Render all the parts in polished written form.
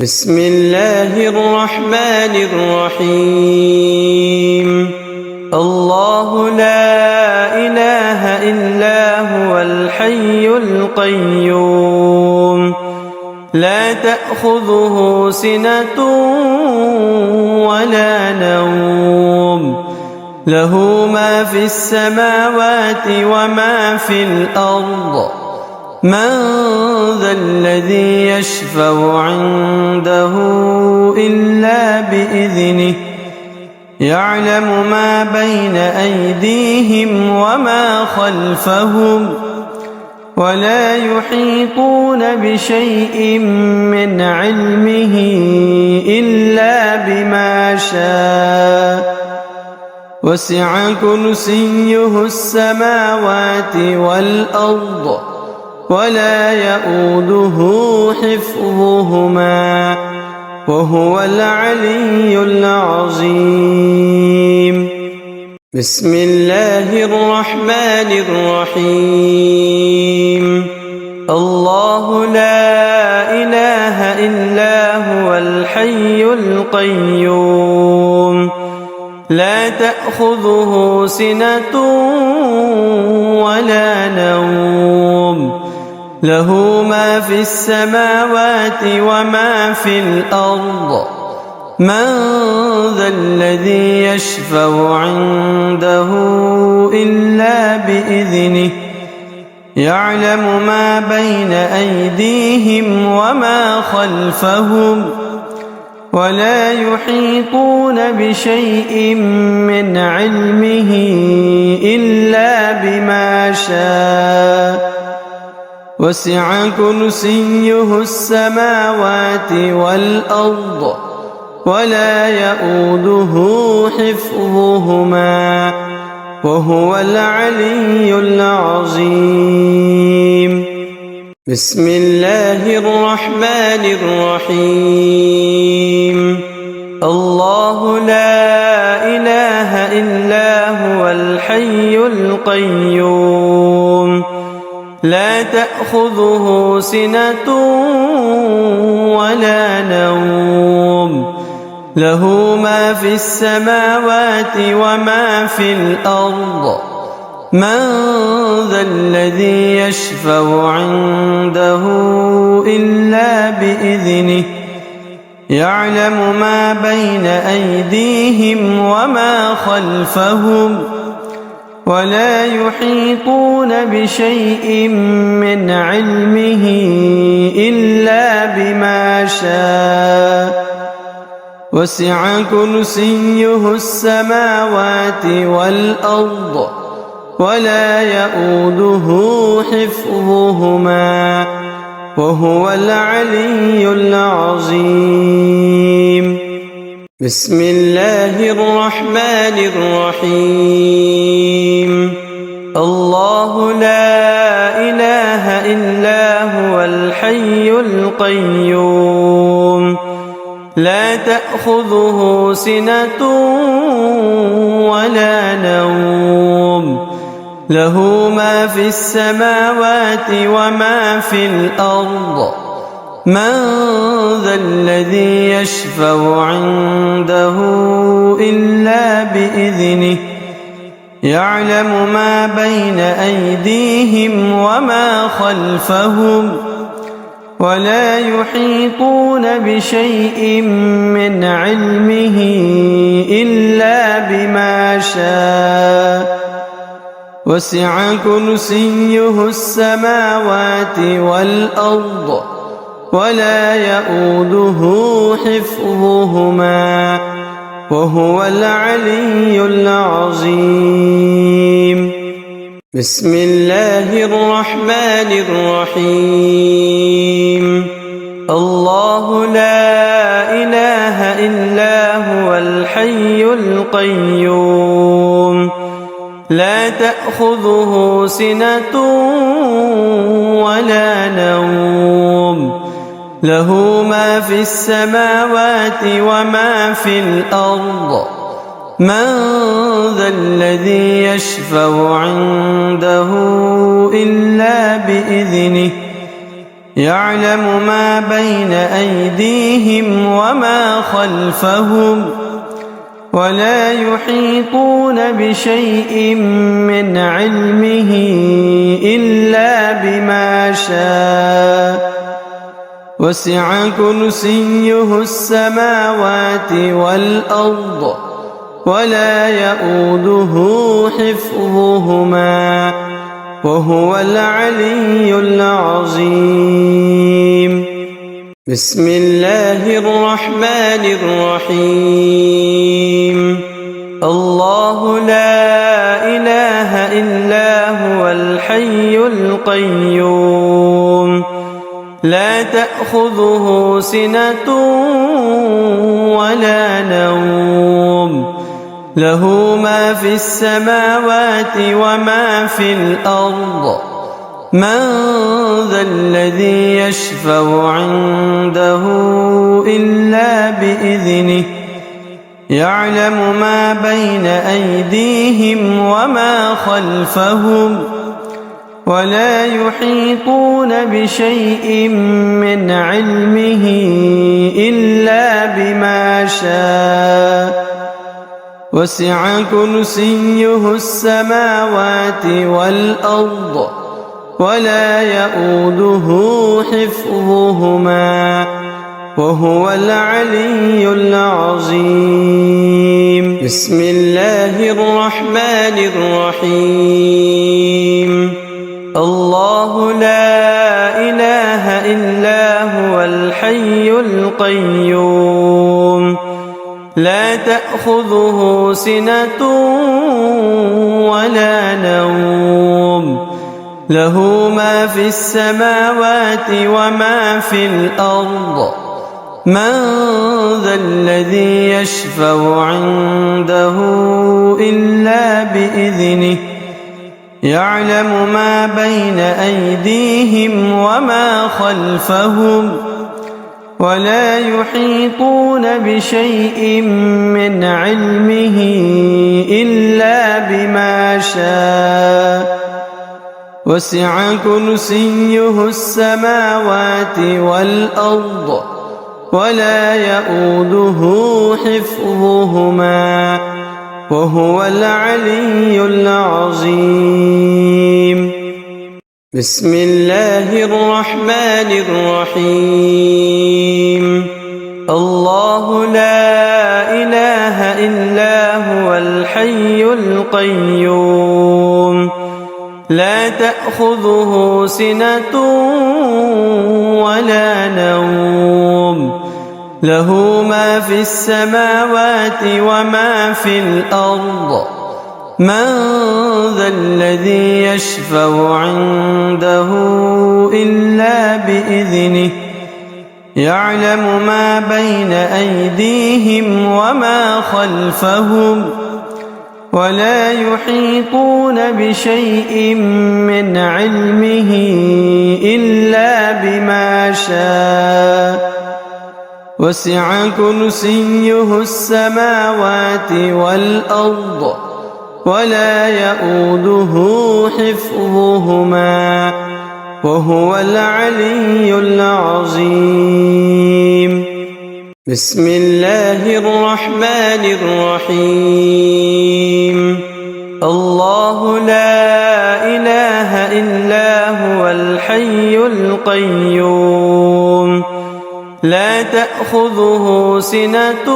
بسم الله الرحمن الرحيم. الله لا إله إلا هو الحي القيوم، لا تأخذه سنة ولا نوم، له ما في السماوات وما في الأرض. من ذا الذي يشفع عنده إلا بإذنه، يعلم ما بين أيديهم وما خلفهم، ولا يحيطون بشيء من علمه إلا بما شاء. وسع كرسيه السماوات والأرض، ولا يؤوده حفظهما، وهو العلي العظيم. بسم الله الرحمن الرحيم. الله لا إله إلا هو الحي القيوم، لا تأخذه سنة ولا نوم، له ما في السماوات وما في الأرض. من ذا الذي يشفع عنده إلا بإذنه، يعلم ما بين أيديهم وما خلفهم، ولا يحيطون بشيء من علمه إلا بما شاء. وسع كرسيه السماوات والأرض، ولا يؤوده حفظهما، وهو العلي العظيم. بسم الله الرحمن الرحيم. الله لا إله إلا هو الحي القيوم، لا تأخذه سنة ولا نوم، له ما في السماوات وما في الأرض. من ذا الذي يشفع عنده إلا بإذنه، يعلم ما بين أيديهم وما خلفهم، ولا يحيطون بشيء من علمه إلا بما شاء. وسع كرسيه السماوات والأرض، ولا يؤوده حفظهما، وهو العلي العظيم. بسم الله الرحمن الرحيم. الله لا إله إلا هو الحي القيوم، لا تأخذه سنة ولا نوم، له ما في السماوات وما في الأرض. من ذا الذي يشفع عنده إلا بإذنه، يعلم ما بين أيديهم وما خلفهم، ولا يحيطون بشيء من علمه إلا بما شاء. وسع كرسيه السماوات والأرض، ولا يؤوده حفظهما، وهو العلي العظيم. بسم الله الرحمن الرحيم. الله لا إله إلا هو الحي القيوم، لا تأخذه سنة ولا نوم، له ما في السماوات وما في الأرض. من ذا الذي يشفع عنده إلا بإذنه، يعلم ما بين أيديهم وما خلفهم ولا يحيطون بشيء من علمه إلا بما شاء وسع كرسيه السماوات والأرض ولا يؤوده حفظهما وهو العلي العظيم. بسم الله الرحمن الرحيم. الله لا إله إلا هو الحي القيوم لا تأخذه سنة ولا نوم له ما في السماوات وما في الأرض من ذا الذي يشفع عنده إلا بإذنه يعلم ما بين أيديهم وما خلفهم ولا يحيطون بشيء من علمه إلا بما شاء وسع كرسيه السماوات والأرض ولا يؤوده حفظهما وهو العلي العظيم. بسم الله الرحمن الرحيم. الله لا إله إلا هو الحي القيوم لا تأخذه سنة ولا نوم له ما في السماوات وما في الأرض من ذا الذي يشفع عنده إلا بإذنه يعلم ما بين أيديهم وما خلفهم ولا يحيطون بشيء من علمه إلا بما شاء وسع كرسيه السماوات والأرض ولا يؤوده حفظهما وهو العلي العظيم. بسم الله الرحمن الرحيم. الله لا إله إلا هو الحي القيوم لا تأخذه سنة ولا نوم له ما في السماوات وما في الأرض من ذا الذي يشفع عنده إلا بإذنه يعلم ما بين أيديهم وما خلفهم ولا يحيطون بشيء من علمه إلا بما شاء وسع كرسيه السماوات والأرض ولا يؤوده حفظهما وهو العلي العظيم. بسم الله الرحمن الرحيم. الله لا إله إلا هو الحي القيوم لا تأخذه سنة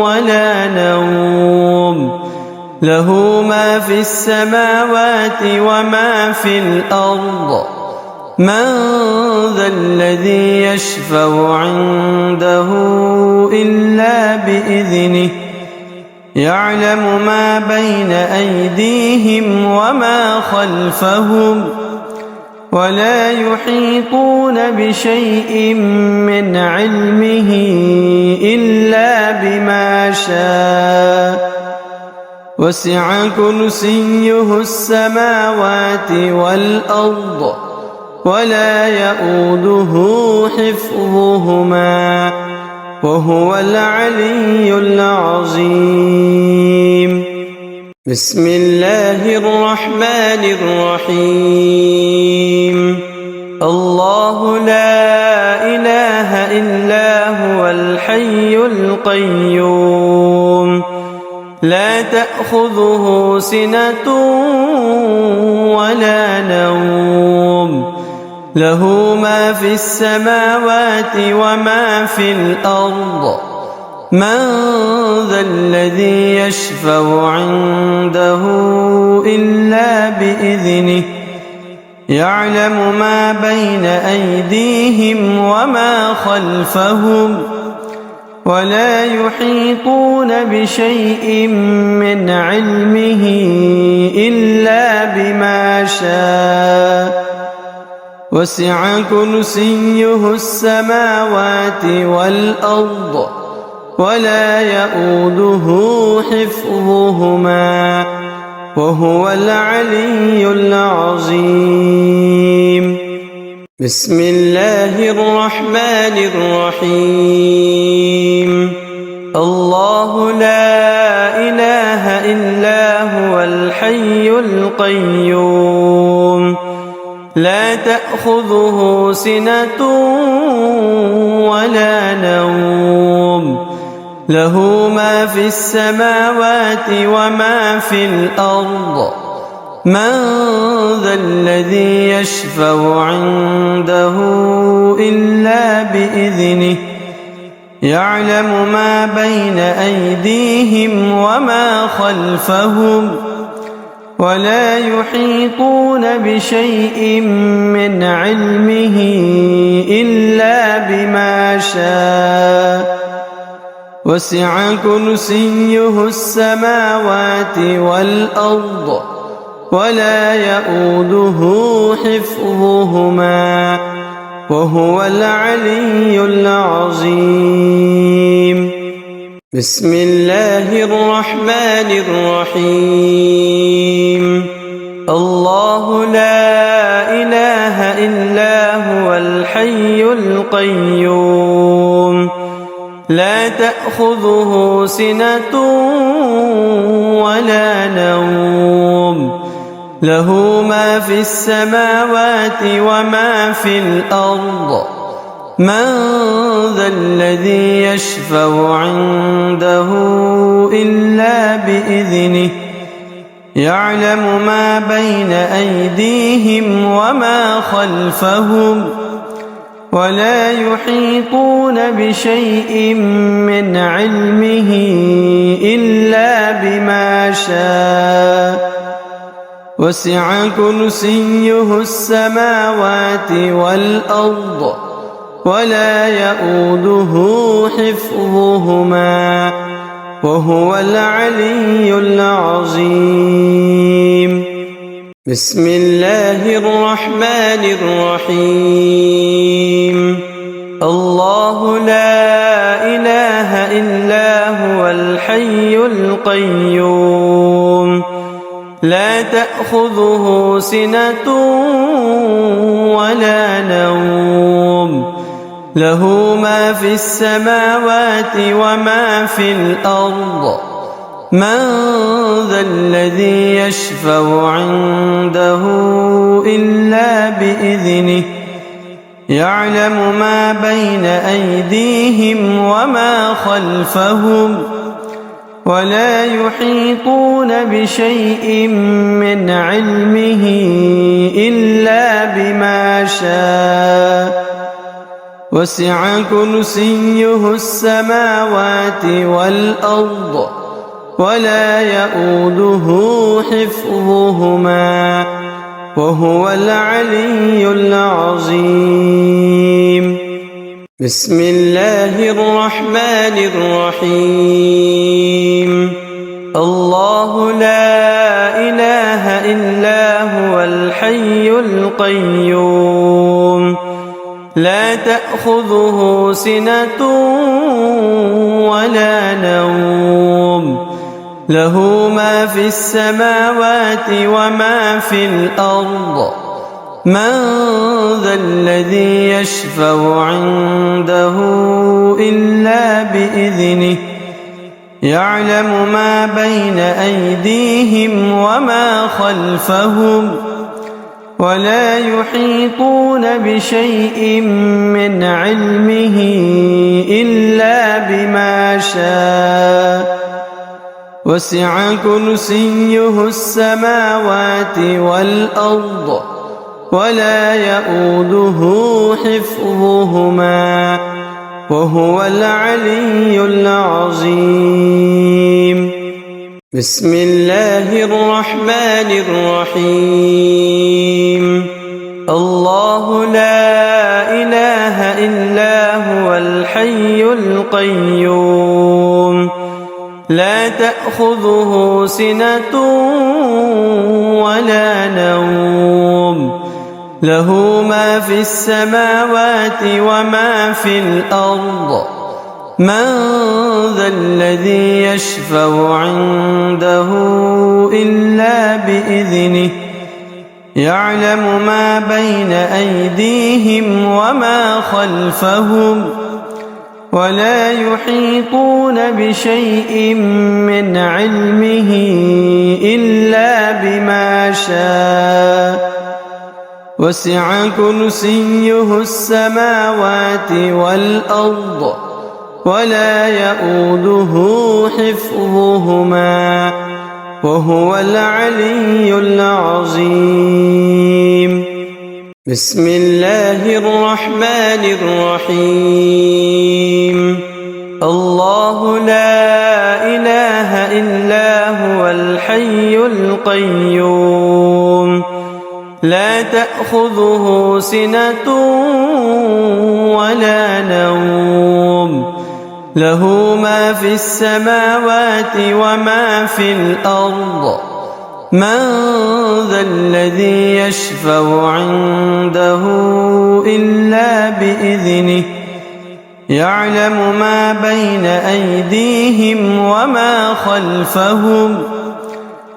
ولا نوم له ما في السماوات وما في الأرض من ذا الذي يشفع عنده إلا بإذنه يعلم ما بين أيديهم وما خلفهم ولا يحيطون بشيء من علمه إلا بما شاء وسع كرسيه السماوات والأرض ولا يؤوده حفظهما وهو العلي العظيم. بسم الله الرحمن الرحيم. الله إلا هو الحي القيوم لا تأخذه سنة ولا نوم له ما في السماوات وما في الأرض من ذا الذي يشفع عنده إلا بإذنه يعلم ما بين أيديهم وما خلفهم ولا يحيطون بشيء من علمه إلا بما شاء وسع كرسيه السماوات والأرض ولا يؤوده حفظهما وهو العلي العظيم بسم الله الرحمن الرحيم الله لا إله إلا هو الحي القيوم لا تأخذه سنة ولا نوم له ما في السماوات وما في الأرض من ذا الذي يشفع عنده إلا بإذنه يعلم ما بين أيديهم وما خلفهم ولا يحيطون بشيء من علمه إلا بما شاء وسع كرسيه السماوات والأرض ولا يؤوده حفظهما وهو العلي العظيم بسم الله الرحمن الرحيم الله لا إله إلا هو الحي القيوم لا تأخذه سنة ولا نوم له ما في السماوات وما في الأرض من ذا الذي يشفع عنده إلا بإذنه يعلم ما بين أيديهم وما خلفهم ولا يحيطون بشيء من علمه إلا بما شاء وسع كرسيه السماوات والأرض ولا يؤوده حفظهما وهو العلي العظيم بسم الله الرحمن الرحيم الله لا إله إلا هو الحي القيوم لا تأخذه سنة ولا نوم له ما في السماوات وما في الأرض من ذا الذي يشفع عنده إلا بإذنه يعلم ما بين أيديهم وما خلفهم ولا يحيطون بشيء من علمه إلا بما شاء وسع كرسيه السماوات والأرض ولا يؤوده حفظهما وهو العلي العظيم بسم الله الرحمن الرحيم الله لا إله إلا هو الحي القيوم لا تأخذه سنة ولا نوم له ما في السماوات وما في الأرض من ذا الذي يشفع عنده إلا بإذنه يعلم ما بين أيديهم وما خلفهم ولا يحيطون بشيء من علمه إلا بما شاء وسع كرسيه السماوات والأرض ولا يئوده حفظهما وهو العلي العظيم. بسم الله الرحمن الرحيم. الله لا إله إلا هو الحي القيوم لا تأخذه سنة ولا نوم له ما في السماوات وما في الأرض من ذا الذي يشفع عنده إلا بإذنه يعلم ما بين أيديهم وما خلفهم ولا يحيطون بشيء من علمه إلا بما شاء وسع كرسيه السماوات والأرض ولا يئوده حفظهما وهو العلي العظيم. بسم الله الرحمن الرحيم. الله لا إله إلا هو الحي القيوم لا تأخذه سنة ولا نوم له ما في السماوات وما في الأرض من ذا الذي يشفع عنده إلا بإذنه يعلم ما بين أيديهم وما خلفهم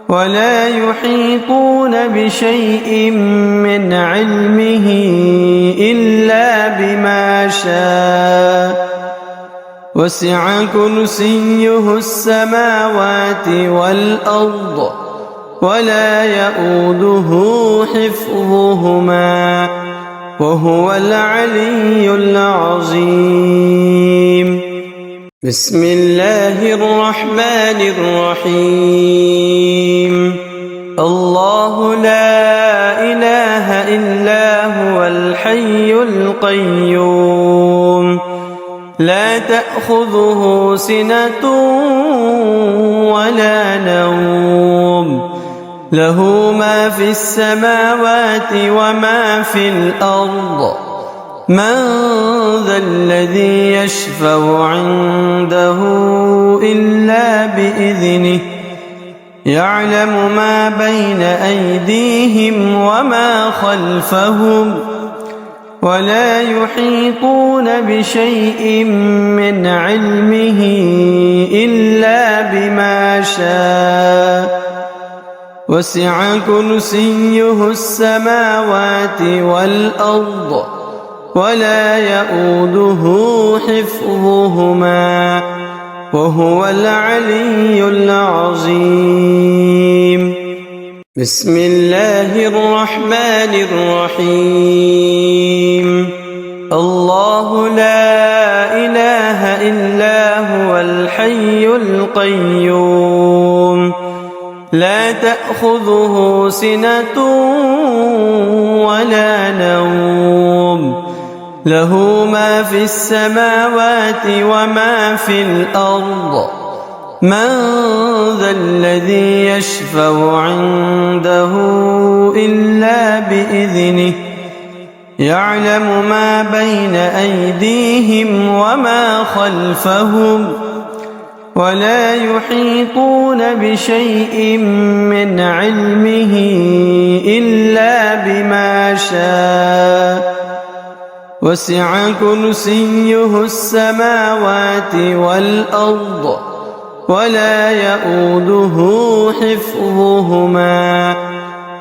ولا يحيطون بشيء من علمه إلا بما شاء وسع كرسيه السماوات والأرض ولا يئوده حفظهما وهو العلي العظيم. بسم الله الرحمن الرحيم. الله لا إله إلا هو الحي القيوم لا تأخذه سنة ولا نوم له ما في السماوات وما في الأرض من ذا الذي يشفع عنده إلا بإذنه يعلم ما بين أيديهم وما خلفهم ولا يحيطون بشيء من علمه إلا بما شاء وسع كرسيه السماوات والأرض ولا يئوده حفظهما وهو العلي العظيم. بسم الله الرحمن الرحيم. الله لا إله إلا هو الحي القيوم لا تأخذه سنة ولا نوم له ما في السماوات وما في الأرض من ذا الذي يشفع عنده إلا بإذنه يعلم ما بين أيديهم وما خلفهم ولا يحيطون بشيء من علمه إلا بما شاء وسع كرسيه السماوات والأرض ولا يئوده حفظهما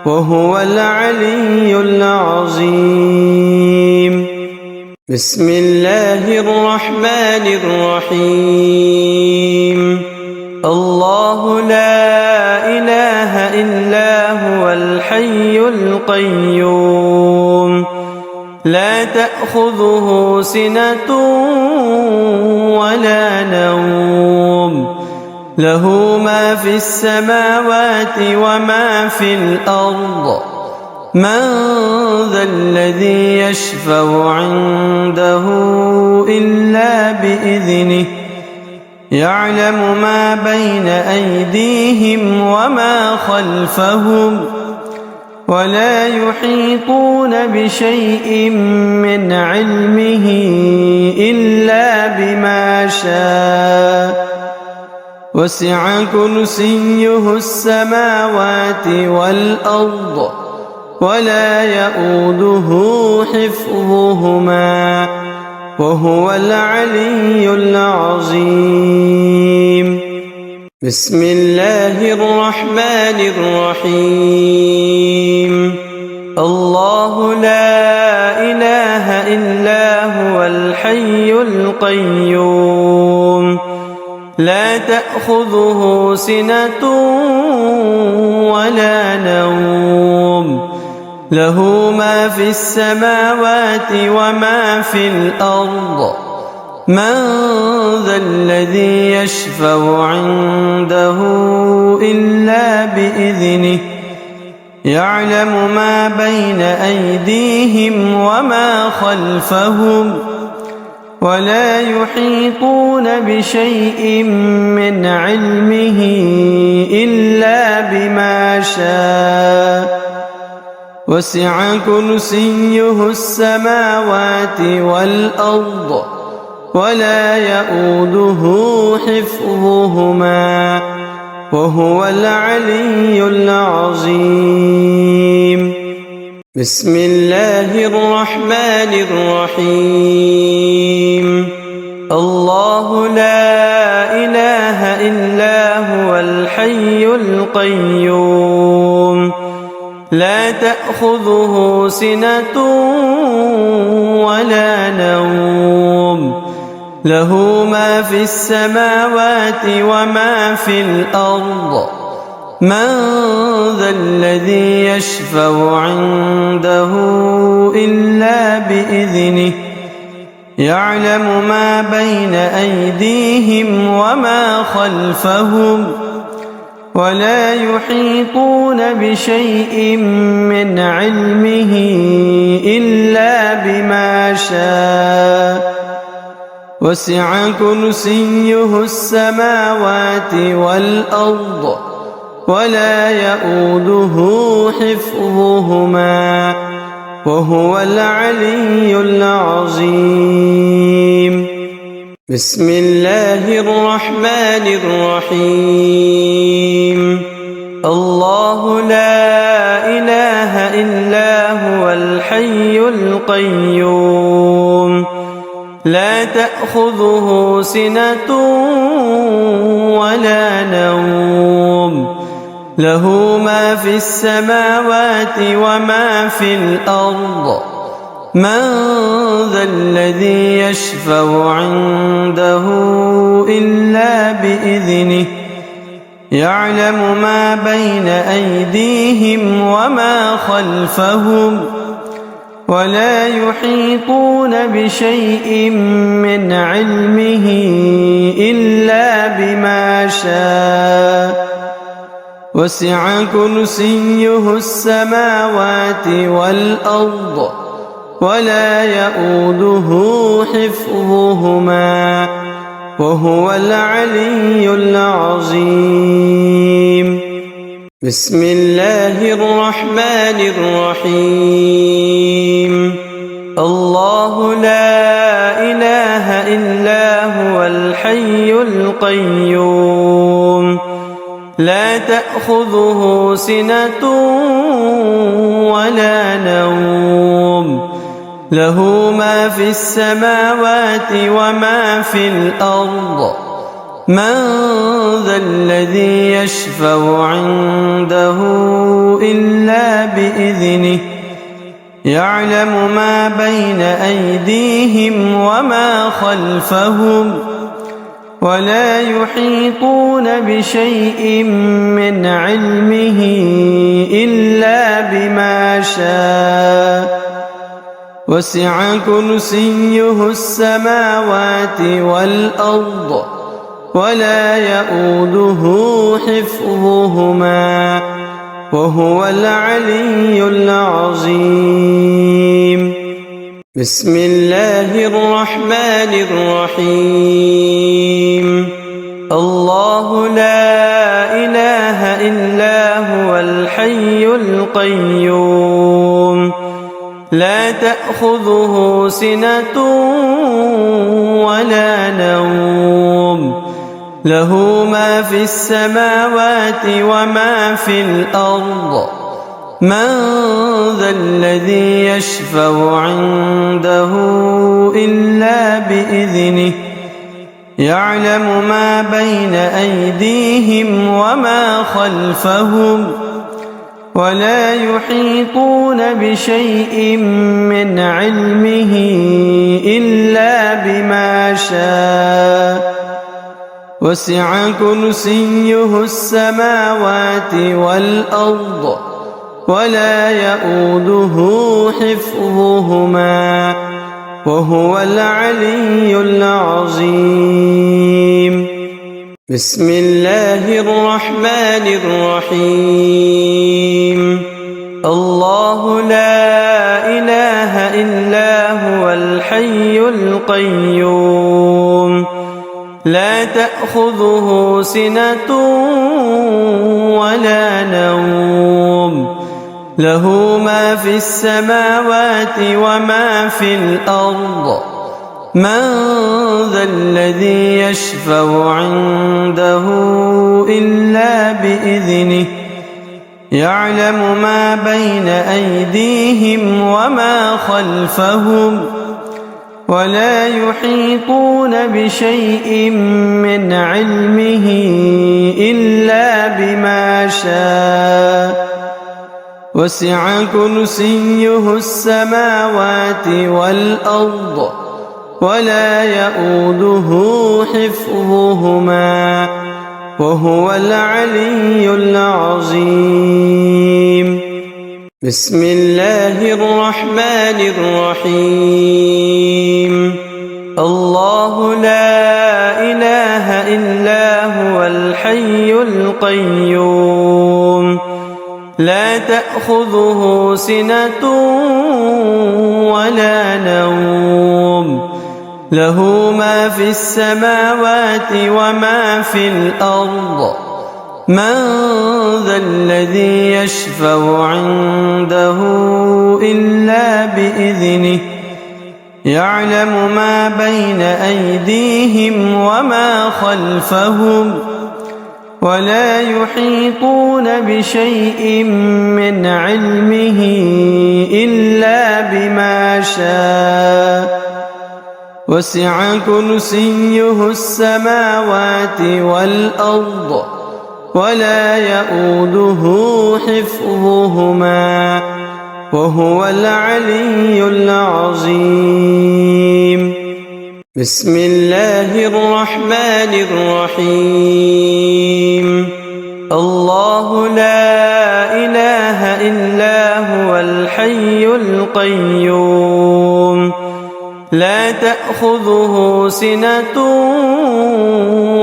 وهو العلي العظيم. بسم الله الرحمن الرحيم. الله لا إله إلا هو الحي الحي القيوم لا تأخذه سنة ولا نوم له ما في السماوات وما في الأرض من ذا الذي يشفع عنده إلا بإذنه يعلم ما بين أيديهم وما خلفهم ولا يحيطون بشيء من علمه إلا بما شاء وسع كرسيه السماوات والأرض ولا يؤوده حفظهما وهو العلي العظيم بسم الله الرحمن الرحيم الله لا إله إلا هو الحي القيوم لا تأخذه سنة ولا نوم له ما في السماوات وما في الأرض من ذا الذي يشفع عنده إلا بإذنه يعلم ما بين أيديهم وما خلفهم ولا يحيطون بشيء من علمه إلا بما شاء وسع كرسيه السماوات والأرض ولا يؤوده حفظهما وهو العلي العظيم بسم الله الرحمن الرحيم الله لا إله إلا هو الحي القيوم لا تأخذه سنة ولا نوم له ما في السماوات وما في الأرض من ذا الذي يشفع عنده إلا بإذنه يعلم ما بين أيديهم وما خلفهم ولا يحيطون بشيء من علمه إلا بما شاء وسع كرسيه السماوات والأرض ولا يؤوده حفظهما وهو العلي العظيم بسم الله الرحمن الرحيم الله لا إله إلا هو الحي القيوم لا تأخذه سنة ولا نوم له ما في السماوات وما في الأرض من ذا الذي يشفع عنده إلا بإذنه يعلم ما بين أيديهم وما خلفهم ولا يحيطون بشيء من علمه إلا بما شاء وسع كرسيه السماوات والأرض ولا يؤوده حفظهما وهو العلي العظيم بسم الله الرحمن الرحيم الله لا إله إلا هو الحي القيوم لا تأخذه سنة ولا نوم له ما في السماوات وما في الأرض من ذا الذي يشفع عنده إلا بإذنه يعلم ما بين أيديهم وما خلفهم ولا يحيطون بشيء من علمه إلا بما شاء وسع كرسيه السماوات والأرض ولا يؤوده حفظهما وهو العلي العظيم. بسم الله الرحمن الرحيم. الله لا إله إلا هو الحي القيوم لا تأخذه سنة ولا نوم له ما في السماوات وما في الأرض من ذا الذي يشفع عنده إلا بإذنه يعلم ما بين أيديهم وما خلفهم ولا يحيطون بشيء من علمه إلا بما شاء وسع كرسيه السماوات والأرض ولا يؤوده حفظهما وهو العلي العظيم. بسم الله الرحمن الرحيم. الله لا إله إلا هو الحي القيوم لا تأخذه سنة ولا نوم له ما في السماوات وما في الأرض من ذا الذي يشفع عنده إلا بإذنه يعلم ما بين أيديهم وما خلفهم ولا يحيطون بشيء من علمه إلا بما شاء وسع كرسيه السماوات والأرض ولا يؤوده حفظهما وهو العلي العظيم. بسم الله الرحمن الرحيم. الله لا إله إلا هو الحي القيوم لا تأخذه سنة ولا نوم له ما في السماوات وما في الأرض من ذا الذي يشفع عنده إلا بإذنه يعلم ما بين أيديهم وما خلفهم ولا يحيطون بشيء من علمه إلا بما شاء وسع كرسيه السماوات والأرض ولا يؤوده حفظهما وهو العلي العظيم. بسم الله الرحمن الرحيم. الله لا إله إلا هو الحي القيوم لا تأخذه سنة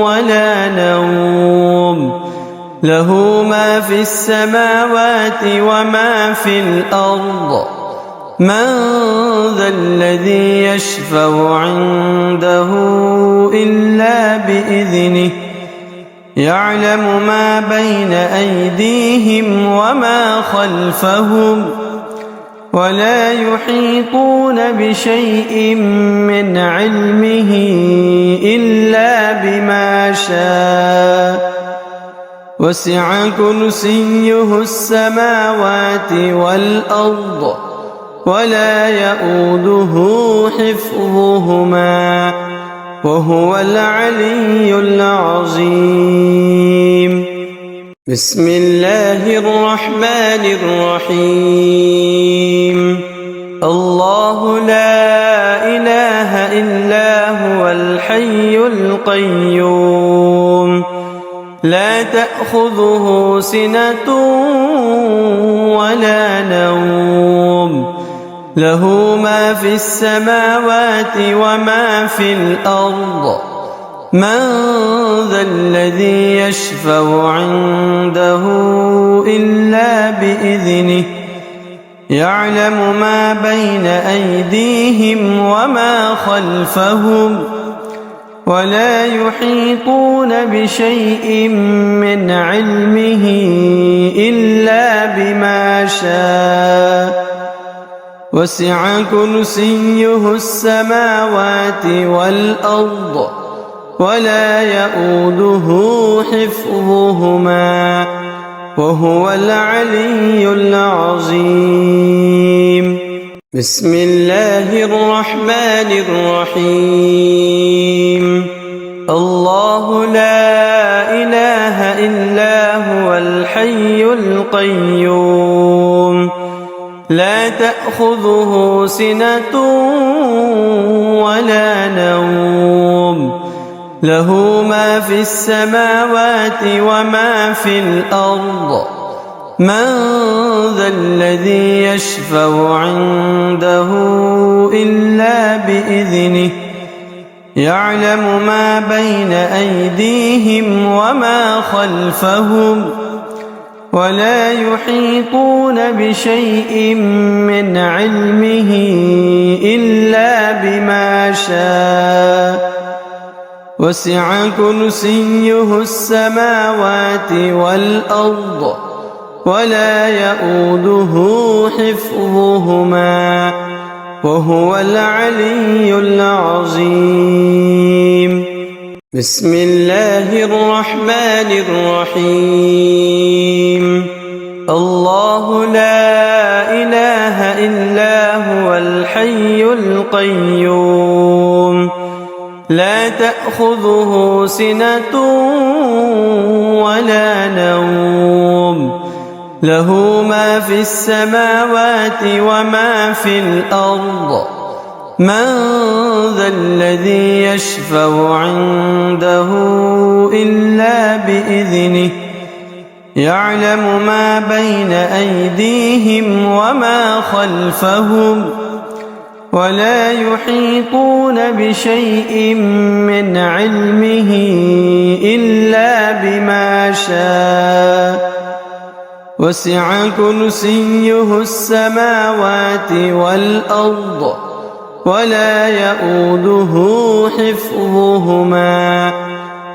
ولا نوم له ما في السماوات وما في الأرض من ذا الذي يشفع عنده إلا بإذنه يعلم ما بين أيديهم وما خلفهم ولا يحيطون بشيء من علمه إلا بما شاء وسع كرسيه السماوات والأرض ولا يؤوده حفظهما وهو العلي العظيم. بسم الله الرحمن الرحيم. الله لا إله إلا هو الحي الحي القيوم لا تأخذه سنة ولا نوم له ما في السماوات وما في الأرض من ذا الذي يشفع عنده إلا بإذنه يعلم ما بين أيديهم وما خلفهم ولا يحيطون بشيء من علمه إلا بما شاء وسع كرسيه السماوات والأرض ولا يؤوده حفظهما وهو العلي العظيم بسم الله الرحمن الرحيم الله لا إله إلا هو الحي القيوم لا تأخذه سنة ولا نوم له ما في السماوات وما في الأرض من ذا الذي يشفع عنده إلا بإذنه يعلم ما بين أيديهم وما خلفهم ولا يحيطون بشيء من علمه إلا بما شاء وسع كرسيه السماوات والأرض ولا يؤوده حفظهما وهو العلي العظيم بسم الله الرحمن الرحيم الله لا إله إلا هو الحي القيوم لا تأخذه سنة ولا نوم له ما في السماوات وما في الأرض من ذا الذي يشفع عنده إلا بإذنه يعلم ما بين أيديهم وما خلفهم ولا يحيطون بشيء من علمه إلا بما شاء وسع كرسيه السماوات والأرض ولا يؤوده حفظهما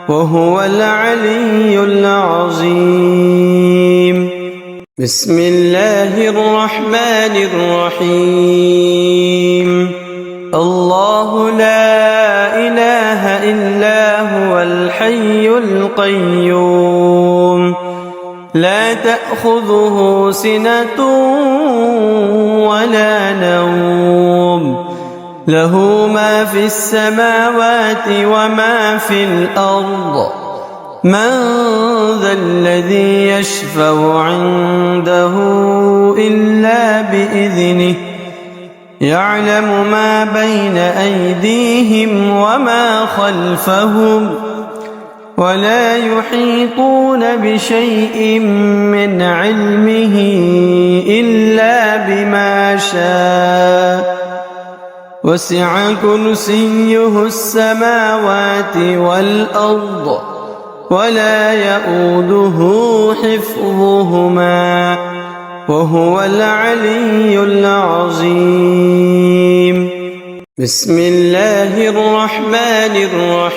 وهو العلي العظيم بسم الله الرحمن الرحيم الله لا إله إلا هو الحي القيوم لا تأخذه سنة ولا نوم له ما في السماوات وما في الأرض من ذا الذي يشفع عنده إلا بإذنه يعلم ما بين أيديهم وما خلفهم ولا يحيطون بشيء من علمه إلا بما شاء وسع كرسيه السماوات والأرض ولا يؤوده حفظهما وهو العلي العظيم بسم الله الرحمن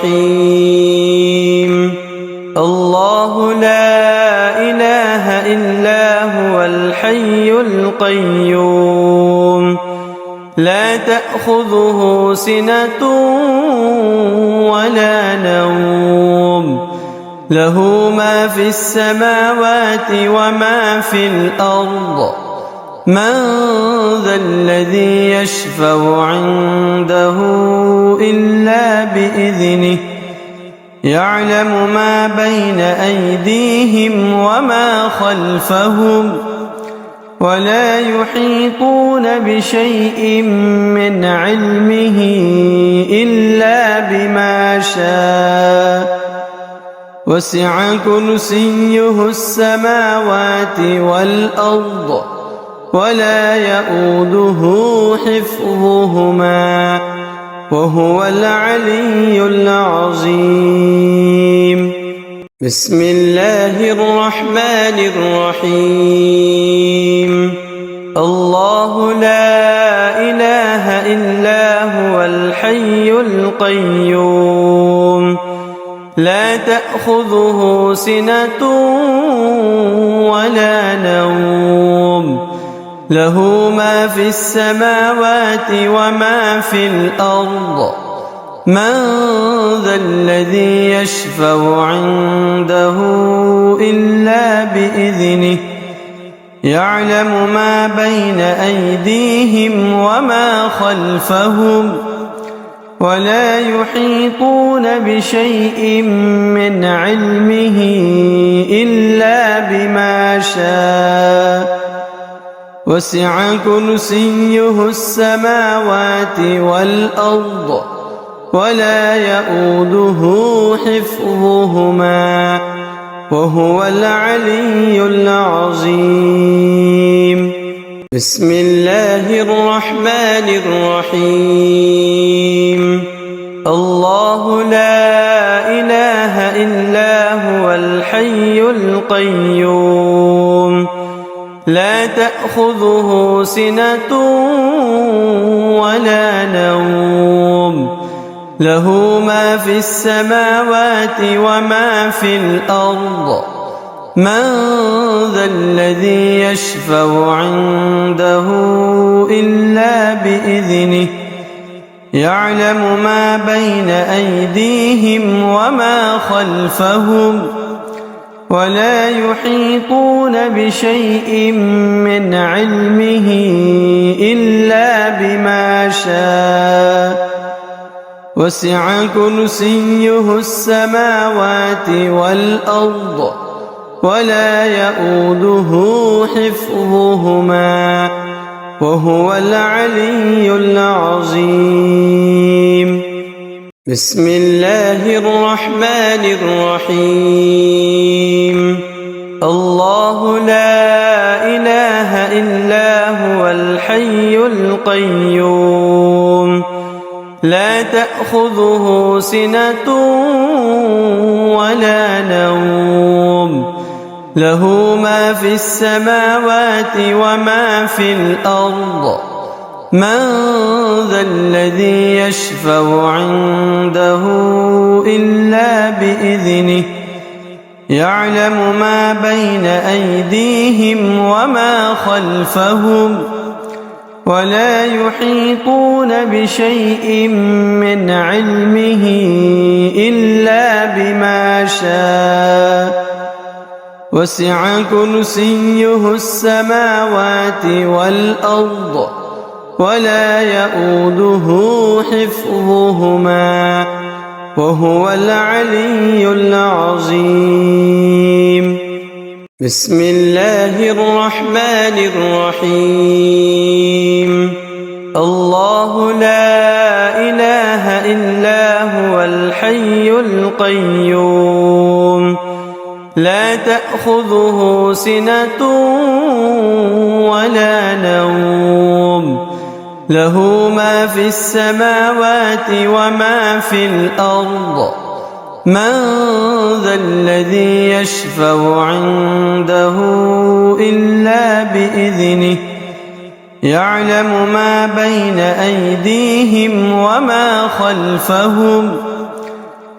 الرحيم الله لا إله إلا هو الحي القيوم لا تأخذه سنة ولا نوم له ما في السماوات وما في الأرض من ذا الذي يشفع عنده إلا بإذنه يعلم ما بين أيديهم وما خلفهم ولا يحيطون بشيء من علمه إلا بما شاء وسع كرسيه السماوات والأرض ولا يؤوده حفظهما وهو العلي العظيم. بسم الله الرحمن الرحيم. الله لا إله إلا هو الحي القيوم لا تأخذه سنة ولا نوم له ما في السماوات وما في الأرض من ذا الذي يشفع عنده إلا بإذنه يعلم ما بين أيديهم وما خلفهم ولا يحيطون بشيء من علمه إلا بما شاء وسع كرسيه السماوات والأرض ولا يؤوده حفظهما وهو العلي العظيم. بسم الله الرحمن الرحيم. الله لا إله إلا هو الحي القيوم لا تأخذه سنة ولا نوم له ما في السماوات وما في الأرض من ذا الذي يشفع عنده إلا بإذنه يعلم ما بين أيديهم وما خلفهم ولا يحيطون بشيء من علمه إلا بما شاء وسع كرسيه السماوات والأرض ولا يؤوده حفظهما وهو العلي العظيم. بسم الله الرحمن الرحيم. الله لا إله إلا هو الحي القيوم لا تأخذه سنة ولا نوم له ما في السماوات وما في الأرض من ذا الذي يشفع عنده إلا بإذنه يعلم ما بين أيديهم وما خلفهم ولا يحيطون بشيء من علمه إلا بما شاء وسع كرسيه السماوات والأرض ولا يؤوده حفظهما وهو العلي العظيم. بسم الله الرحمن الرحيم. الله لا إله إلا هو الحي القيوم لا تأخذه سنة ولا نوم له ما في السماوات وما في الأرض من ذا الذي يشفع عنده إلا بإذنه يعلم ما بين أيديهم وما خلفهم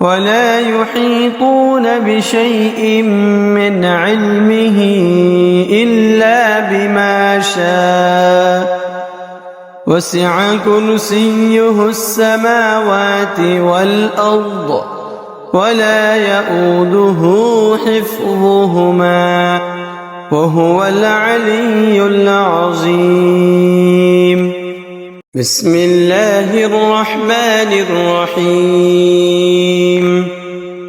ولا يحيطون بشيء من علمه إلا بما شاء وسع كرسيه السماوات والأرض ولا يؤوده حفظهما وهو العلي العظيم. بسم الله الرحمن الرحيم.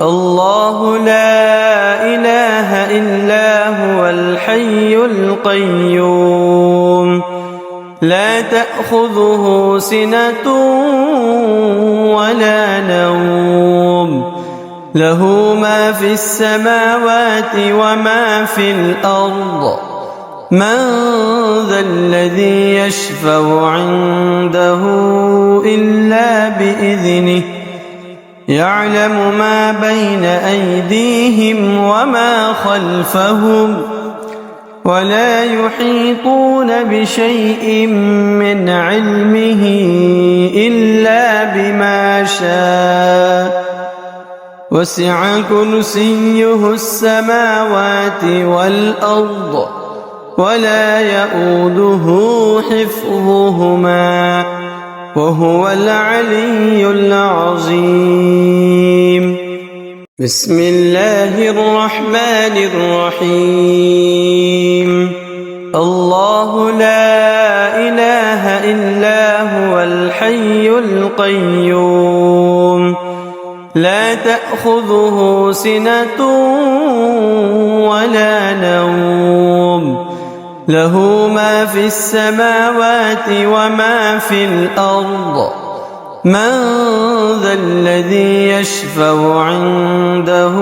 الله لا إله إلا هو الحي القيوم لا تأخذه سنة ولا نوم له ما في السماوات وما في الأرض من ذا الذي يشفع عنده إلا بإذنه يعلم ما بين أيديهم وما خلفهم ولا يحيطون بشيء من علمه إلا بما شاء وسع كرسيه السماوات والأرض ولا يؤوده حفظهما وهو العلي العظيم. بسم الله الرحمن الرحيم. الله لا إله إلا هو الحي القيوم لا تأخذه سنة ولا نوم له ما في السماوات وما في الأرض من ذا الذي يشفع عنده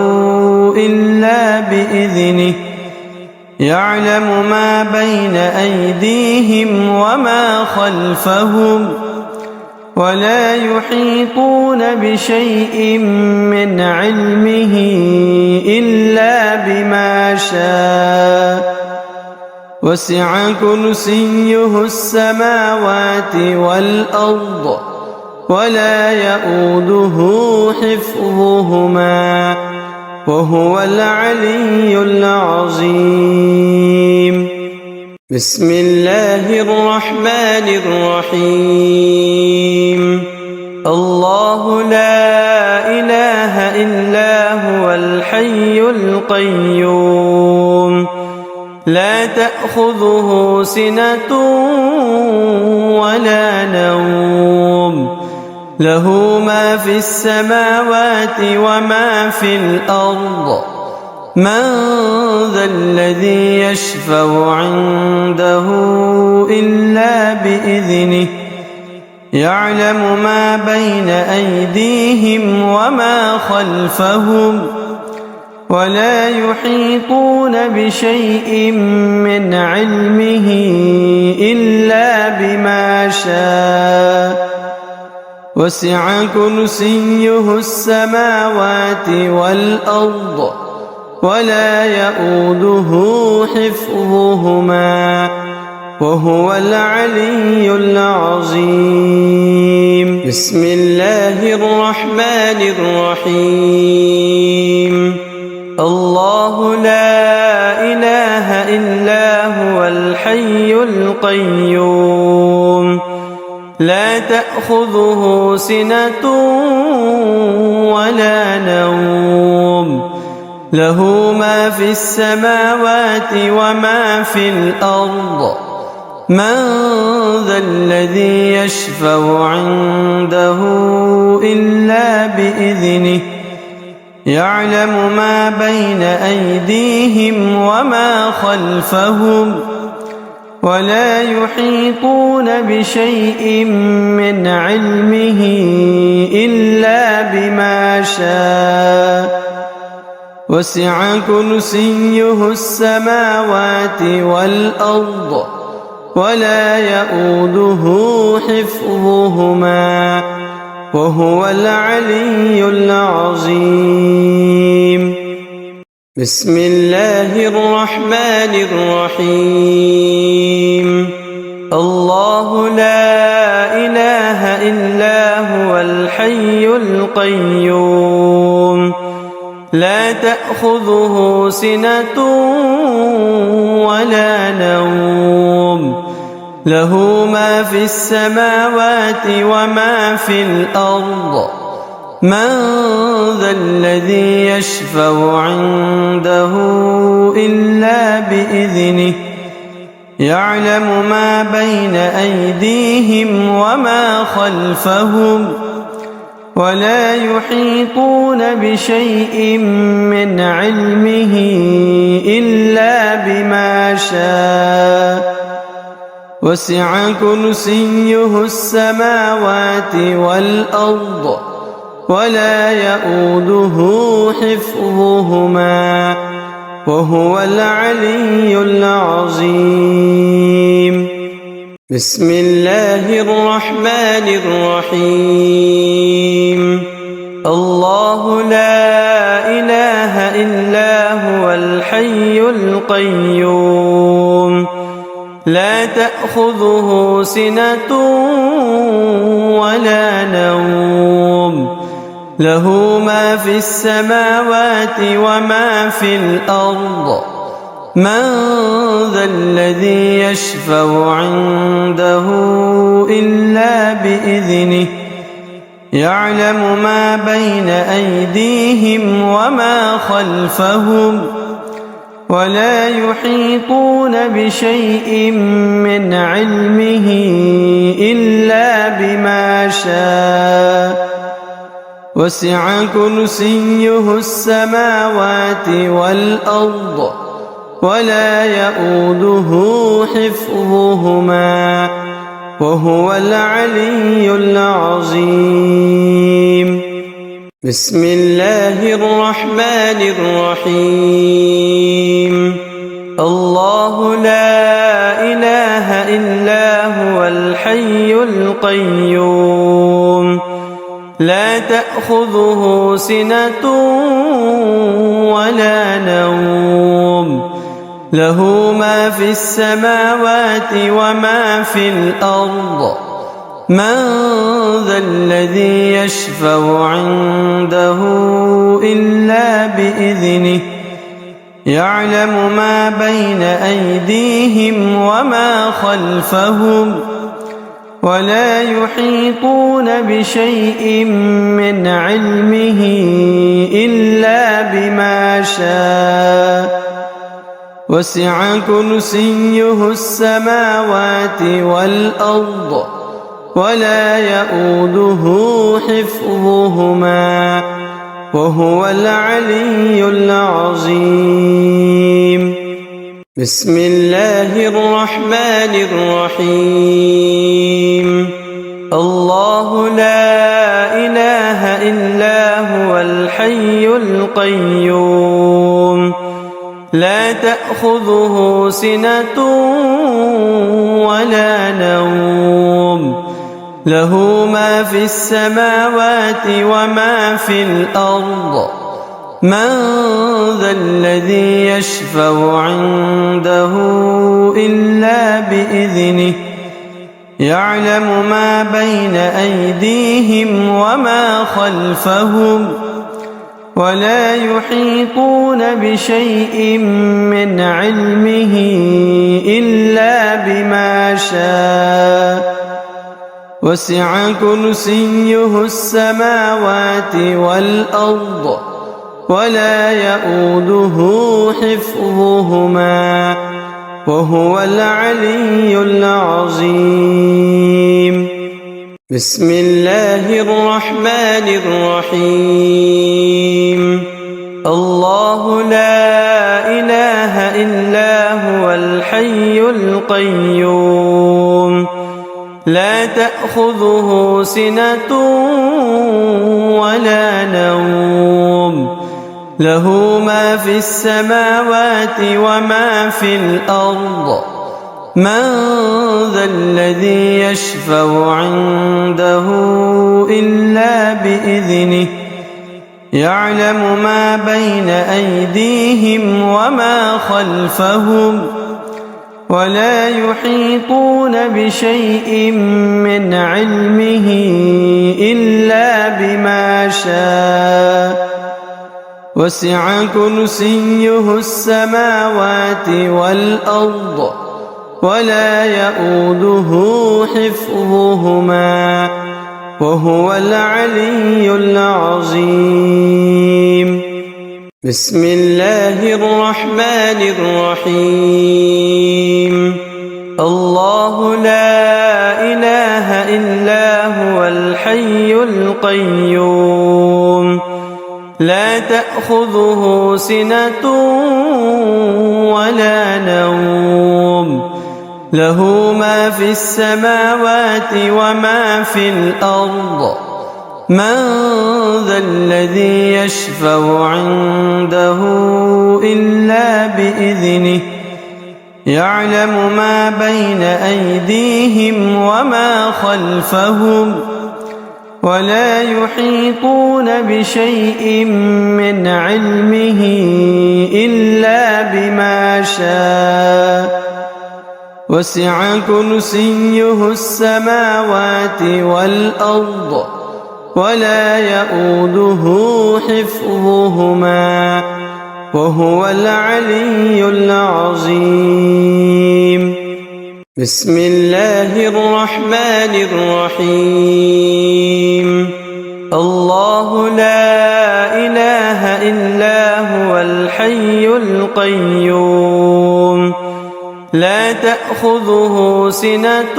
إلا بإذنه يعلم ما بين أيديهم وما خلفهم ولا يحيطون بشيء من علمه إلا بما شاء وسع كرسيه السماوات والأرض ولا يؤوده حفظهما وهو العلي العظيم. بسم الله الرحمن الرحيم. الله لا إله إلا هو الحي القيوم لا تأخذه سنة ولا نوم له ما في السماوات وما في الأرض من ذا الذي يشفع عنده إلا بإذنه يعلم ما بين أيديهم وما خلفهم ولا يحيطون بشيء من علمه إلا بما شاء وسع كرسيه السماوات والأرض ولا يؤوده حفظهما وهو العلي العظيم. بسم الله الرحمن الرحيم. الله لا إله إلا هو الحي القيوم لا تأخذه سنة ولا نوم له ما في السماوات وما في الأرض من ذا الذي يشفع عنده إلا بإذنه يعلم ما بين أيديهم وما خلفهم ولا يحيطون بشيء من علمه إلا بما شاء وسع كرسيه السماوات والأرض ولا يؤوده حفظهما وهو العلي العظيم. بسم الله الرحمن الرحيم. الله لا إله إلا هو الحي القيوم لا تأخذه سنة ولا نوم له ما في السماوات وما في الأرض من ذا الذي يشفع عنده إلا بإذنه يعلم ما بين أيديهم وما خلفهم ولا يحيطون بشيء من علمه إلا بما شاء وسع كرسيه السماوات والأرض ولا يئوده حفظهما وهو العلي العظيم. بسم الله الرحمن الرحيم. الله لا إله إلا هو الحي القيوم لا تأخذه سنة ولا نوم له ما في السماوات وما في الأرض من ذا الذي يشفع عنده إلا بإذنه يعلم ما بين أيديهم وما خلفهم ولا يحيطون بشيء من علمه إلا بما شاء وسع كرسيه السماوات والأرض ولا يئوده حفظهما وهو العلي العظيم. بسم الله الرحمن الرحيم. الله لا إله إلا هو الحي القيوم لا تأخذه سنة ولا نوم له ما في السماوات وما في الأرض من ذا الذي يشفع عنده إلا بإذنه يعلم ما بين أيديهم وما خلفهم ولا يحيطون بشيء من علمه إلا بما شاء وسع كرسيه السماوات والأرض ولا يئوده حفظهما وهو العلي العظيم. بسم الله الرحمن الرحيم. الله لا إله إلا هو الحي القيوم لا تأخذه سنة ولا نوم له ما في السماوات وما في الأرض من ذا الذي يشفع عنده إلا بإذنه يعلم ما بين أيديهم وما خلفهم ولا يحيطون بشيء من علمه إلا بما شاء وسع كرسيه السماوات والأرض ولا يئوده حفظهما وهو العلي العظيم. بسم الله الرحمن الرحيم. الله لا إله إلا هو الحي القيوم لا تأخذه سنة ولا نوم له ما في السماوات وما في الأرض من ذا الذي يشفع عنده إلا بإذنه يعلم ما بين أيديهم وما خلفهم ولا يحيطون بشيء من علمه إلا بما شاء وسع كرسيه السماوات والأرض ولا يئوده حفظهما وهو العلي العظيم. بسم الله الرحمن الرحيم. الله لا إله إلا هو الحي القيوم لا تأخذه سنة ولا نوم له ما في السماوات وما في الأرض من ذا الذي يشفع عنده إلا بإذنه يعلم ما بين أيديهم وما خلفهم ولا يحيطون بشيء من علمه إلا بما شاء وسع كرسيه السماوات والأرض ولا يؤوده حفظهما وهو العلي العظيم. بسم الله الرحمن الرحيم. الله لا إله إلا هو الحي القيوم لا تأخذه سنة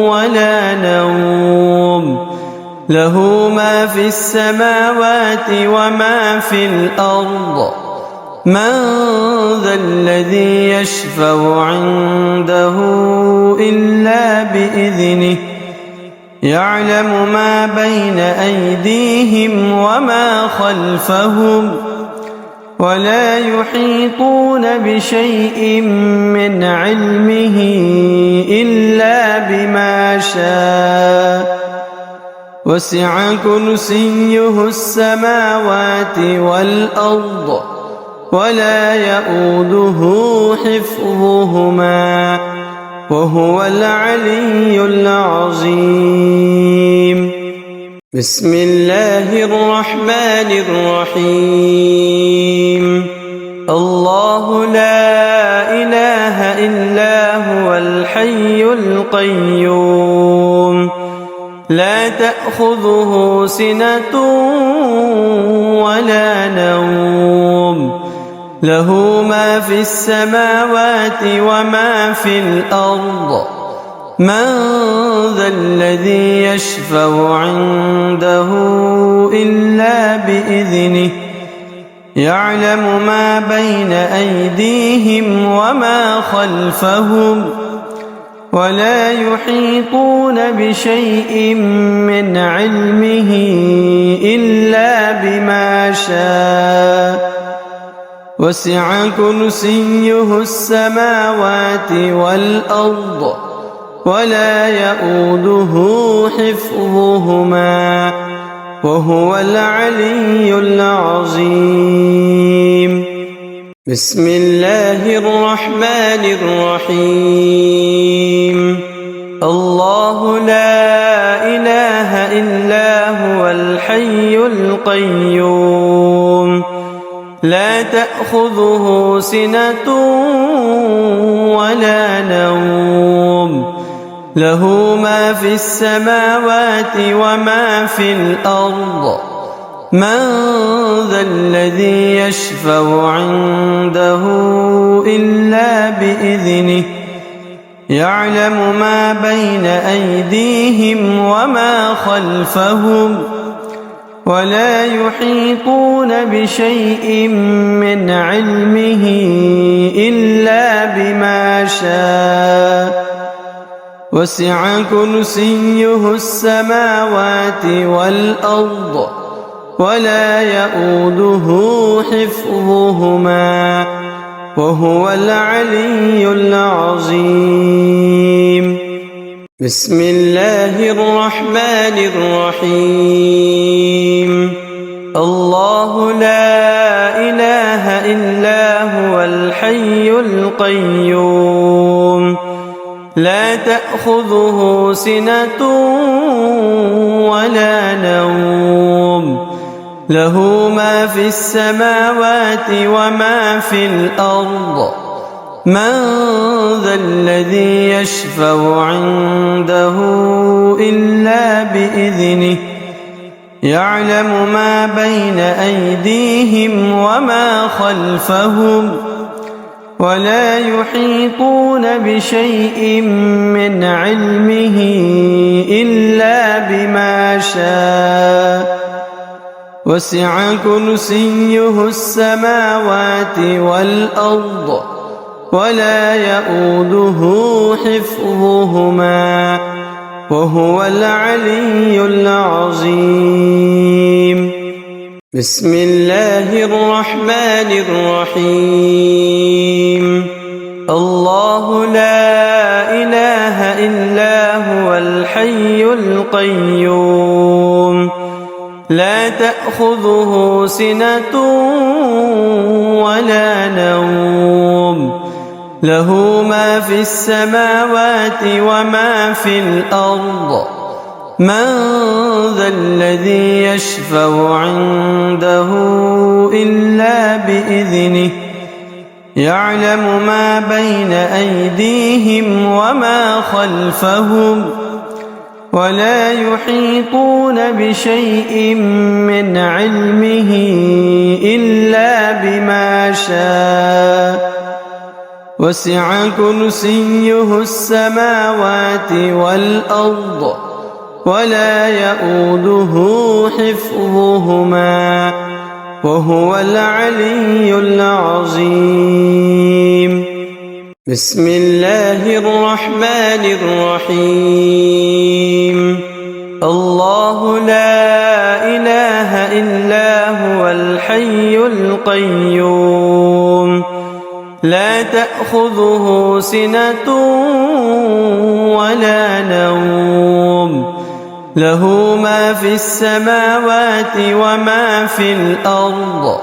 ولا نوم له ما في السماوات وما في الأرض من ذا الذي يشفع عنده إلا بإذنه يعلم ما بين أيديهم وما خلفهم ولا يحيطون بشيء من علمه إلا بما شاء وسع كرسيه السماوات والأرض ولا يؤوده حفظهما وهو العلي العظيم. بسم الله الرحمن الرحيم. الله لا إله إلا هو الحي القيوم لا تأخذه سنة ولا نوم له ما في السماوات وما في الأرض من ذا الذي يشفع عنده إلا بإذنه يعلم ما بين أيديهم وما خلفهم ولا يحيطون بشيء من علمه إلا بما شاء وسع كرسيه السماوات والأرض ولا يؤوده حفظهما وهو العلي العظيم. بسم الله الرحمن الرحيم. الله لا إله إلا هو الحي القيوم لا تأخذه سنة ولا نوم له ما في السماوات وما في الأرض من ذا الذي يشفع عنده إلا بإذنه يعلم ما بين أيديهم وما خلفهم ولا يحيطون بشيء من علمه إلا بما شاء وسع كرسيه السماوات والأرض ولا يؤوده حفظهما وهو العلي العظيم. بسم الله الرحمن الرحيم. الله لا إله إلا هو الحي القيوم لا تأخذه سنة ولا نوم له ما في السماوات وما في الأرض من ذا الذي يشفع عنده إلا بإذنه يعلم ما بين أيديهم وما خلفهم ولا يحيطون بشيء من علمه إلا بما شاء وسع كرسيه السماوات والأرض ولا يؤوده حفظهما وهو العلي العظيم. بسم الله الرحمن الرحيم. الله لا إله إلا هو الحي القيوم لا تأخذه سنة ولا نوم له ما في السماوات وما في الأرض من ذا الذي يشفع عنده إلا بإذنه يعلم ما بين أيديهم وما خلفهم ولا يحيطون بشيء من علمه إلا بما شاء وسع كرسيه السماوات والأرض ولا يؤوده حفظهما وهو العلي العظيم. بسم الله الرحمن الرحيم. الله لا إله إلا هو الحي القيوم لا تأخذه سنة ولا نوم له ما في السماوات وما في الأرض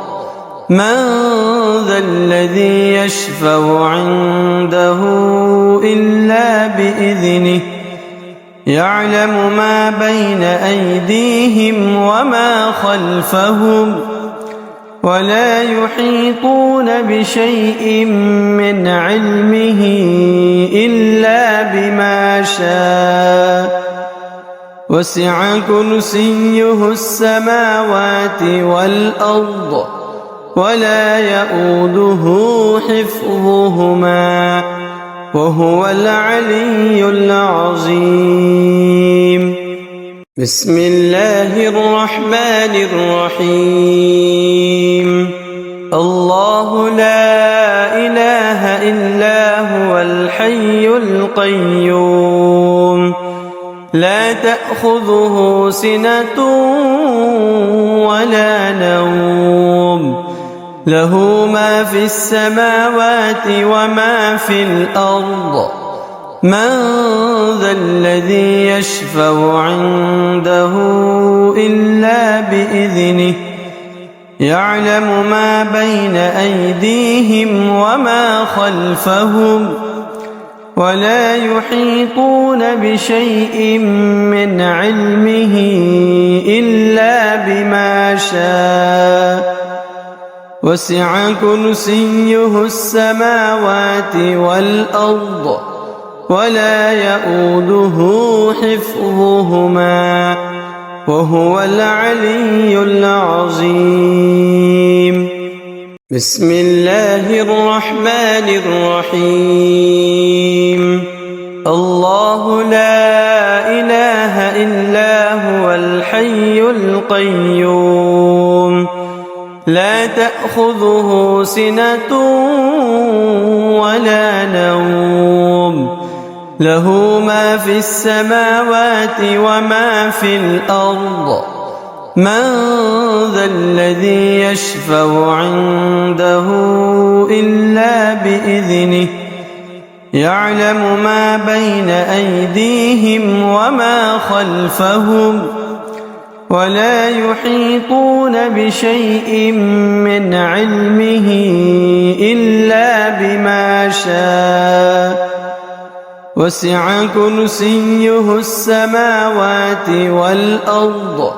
من ذا الذي يشفع عنده إلا بإذنه يعلم ما بين أيديهم وما خلفهم ولا يحيطون بشيء من علمه إلا بما شاء وسع كرسيه السماوات والأرض ولا يؤوده حفظهما وهو العلي العظيم. بسم الله الرحمن الرحيم. الله لا إله إلا هو الحي القيوم لا تأخذه سنة ولا نوم له ما في السماوات وما في الأرض من ذا الذي يشفع عنده إلا بإذنه يعلم ما بين أيديهم وما خلفهم ولا يحيطون بشيء من علمه إلا بما شاء وسع كرسيه السماوات والأرض ولا يؤوده حفظهما وهو العلي العظيم. بسم الله الرحمن الرحيم. الله لا إله إلا هو الحي القيوم لا تأخذه سنة ولا نوم له ما في السماوات وما في الأرض من ذا الذي يشفع عنده إلا بإذنه يعلم ما بين أيديهم وما خلفهم ولا يحيطون بشيء من علمه إلا بما شاء وسع كرسيه السماوات والأرض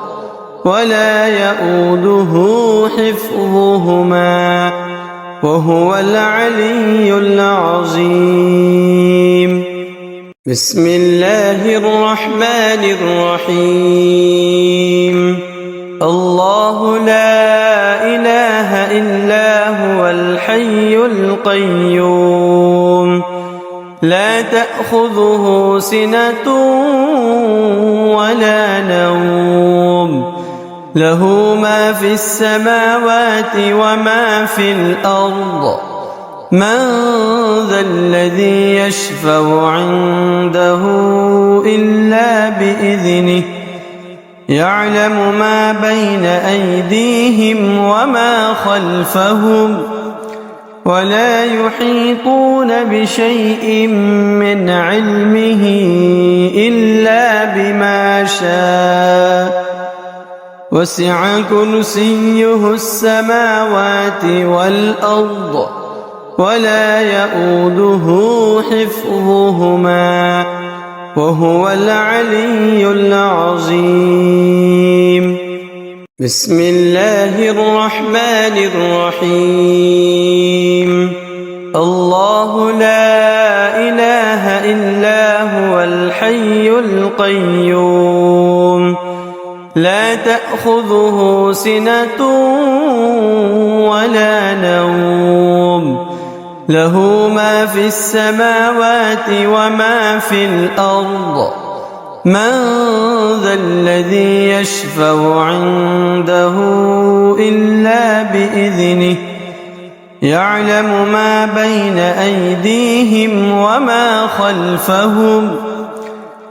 ولا يؤوده حفظهما وهو العلي العظيم. بسم الله الرحمن الرحيم. الله لا إله إلا هو الحي القيوم لا تأخذه سنة ولا نوم له ما في السماوات وما في الأرض من ذا الذي يشفع عنده إلا بإذنه يعلم ما بين أيديهم وما خلفهم ولا يحيطون بشيء من علمه إلا بما شاء وسع كرسيه السماوات والأرض ولا يؤوده حفظهما وهو العلي العظيم. بسم الله الرحمن الرحيم. الله لا إله إلا هو الحي القيوم لا تأخذه سنة ولا نوم له ما في السماوات وما في الأرض من ذا الذي يشفع عنده إلا بإذنه يعلم ما بين أيديهم وما خلفهم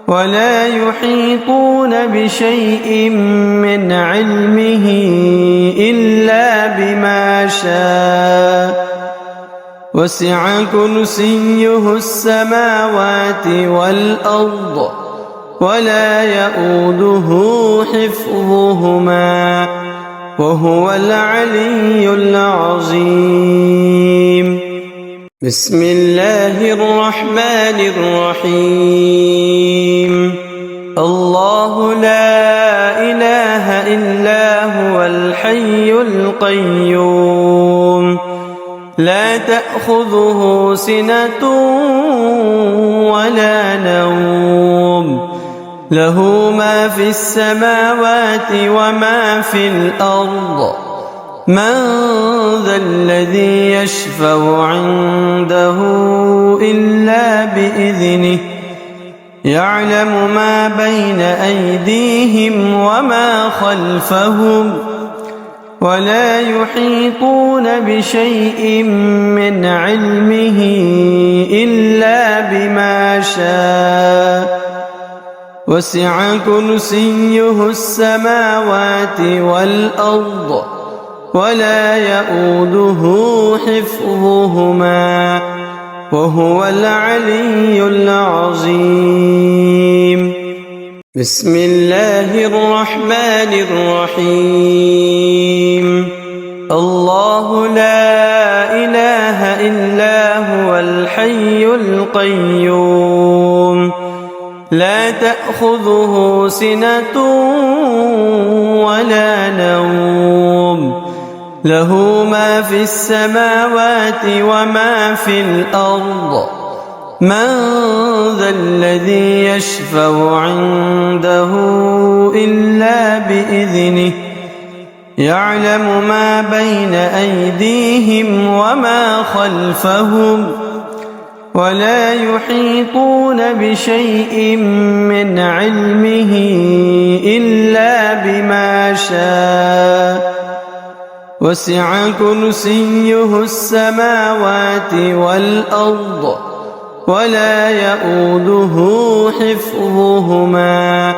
ولا يحيطون بشيء من علمه إلا بما شاء وسع كرسيه السماوات والأرض ولا يؤوده حفظهما وهو العلي العظيم. بسم الله الرحمن الرحيم. الله لا إله إلا هو الحي القيوم لا تأخذه سنة ولا نوم له ما في السماوات وما في الأرض من ذا الذي يشفع عنده إلا بإذنه يعلم ما بين أيديهم وما خلفهم ولا يحيطون بشيء من علمه إلا بما شاء وسع كرسيه السماوات والأرض ولا يؤوده حفظهما وهو العلي العظيم. بسم الله الرحمن الرحيم. الله لا إله إلا هو الحي القيوم لا تأخذه سنة ولا نوم له ما في السماوات وما في الأرض من ذا الذي يشفع عنده إلا بإذنه يعلم ما بين أيديهم وما خلفهم ولا يحيطون بشيء من علمه إلا بما شاء وسع كرسيه السماوات والأرض ولا يؤوده حفظهما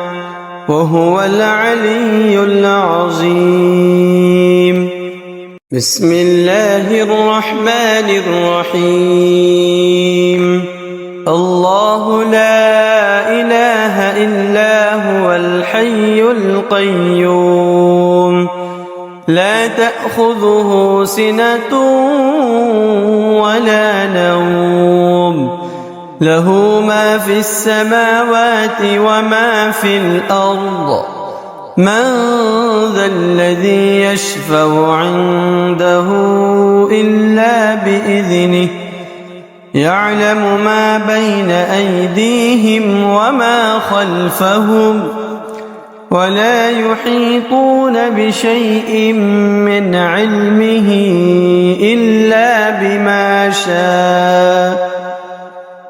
وهو العلي العظيم. بسم الله الرحمن الرحيم. الله لا إله إلا هو الحي القيوم لا تأخذه سنة ولا نوم له ما في السماوات وما في الأرض من ذا الذي يشفع عنده إلا بإذنه يعلم ما بين أيديهم وما خلفهم ولا يحيطون بشيء من علمه إلا بما شاء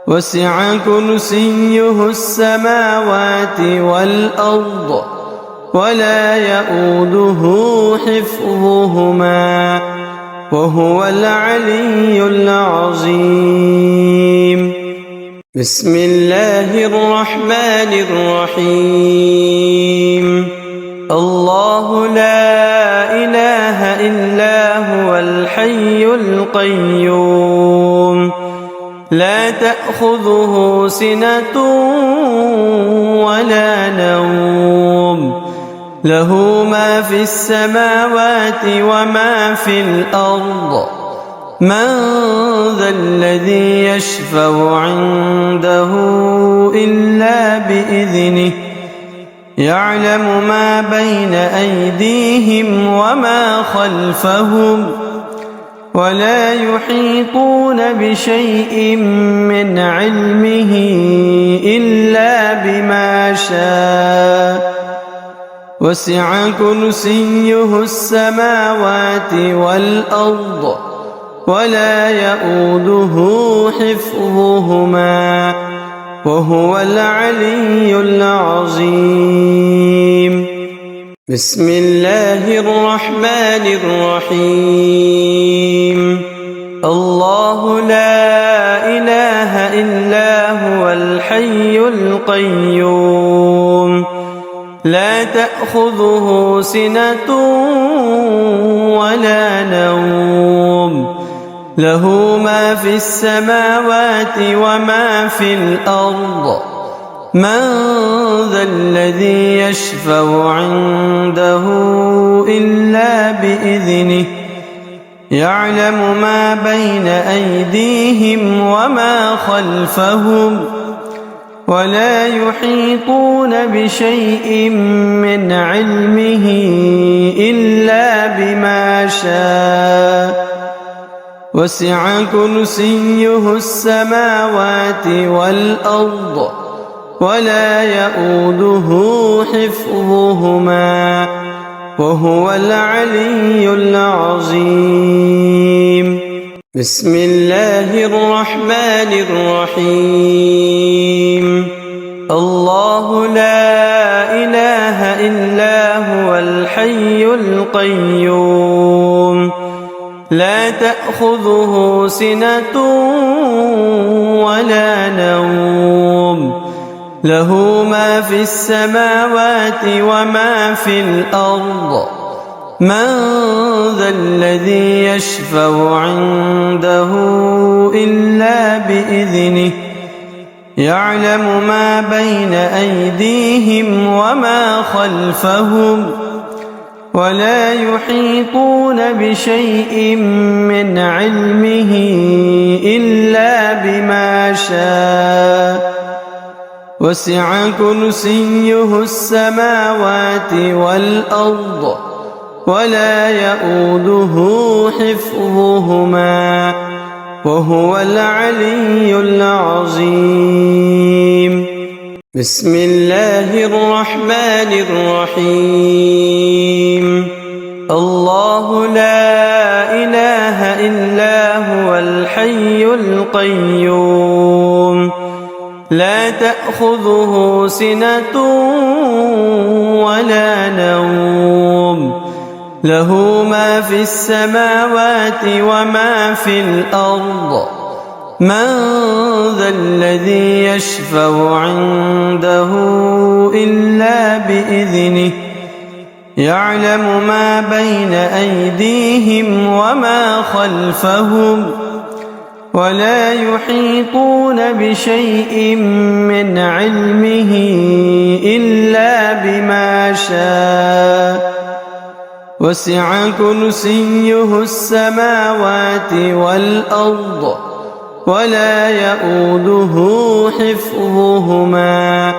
وسع كرسيه السماوات والأرض ولا يؤوده حفظهما وهو العلي العظيم. بسم الله الرحمن الرحيم. الله لا إله إلا هو الحي القيوم لا تأخذه سنة ولا نوم له ما في السماوات وما في الأرض من ذا الذي يشفع عنده إلا بإذنه يعلم ما بين أيديهم وما خلفهم ولا يحيطون بشيء من علمه إلا بما شاء وسع كرسيه السماوات والأرض ولا يؤوده حفظهما وهو العلي العظيم. بسم الله الرحمن الرحيم. الله لا إله إلا هو الحي القيوم لا تأخذه سنة ولا نوم له ما في السماوات وما في الأرض من ذا الذي يشفع عنده إلا بإذنه يعلم ما بين أيديهم وما خلفهم ولا يحيطون بشيء من علمه إلا بما شاء وسع كرسيه السماوات والأرض ولا يؤوده حفظهما وهو العلي العظيم. بسم الله الرحمن الرحيم. الله لا إله إلا هو الحي القيوم لا تأخذه سنة ولا نوم له ما في السماوات وما في الأرض من ذا الذي يشفع عنده إلا بإذنه يعلم ما بين أيديهم وما خلفهم ولا يحيطون بشيء من علمه إلا بما شاء وسع كرسيه السماوات والأرض ولا يؤوده حفظهما وهو العلي العظيم. بسم الله الرحمن الرحيم. الله لا إله إلا هو الحي القيوم لا تأخذه سنة ولا نوم له ما في السماوات وما في الأرض من ذا الذي يشفع عنده إلا بإذنه يعلم ما بين أيديهم وما خلفهم ولا يحيطون بشيء من علمه إلا بما شاء وسع كرسيه السماوات والأرض ولا يؤوده حفظهما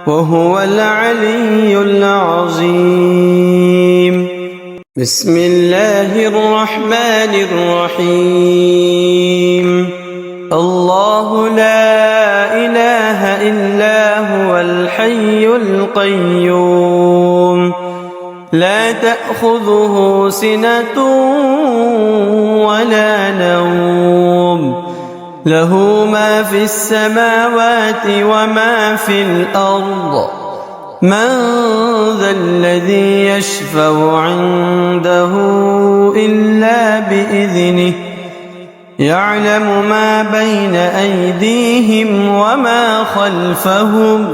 وهو العلي العظيم. بسم الله الرحمن الرحيم. الله لا إله إلا هو الحي القيوم لا تأخذه سنة ولا نوم له ما في السماوات وما في الأرض من ذا الذي يشفع عنده إلا بإذنه يعلم ما بين أيديهم وما خلفهم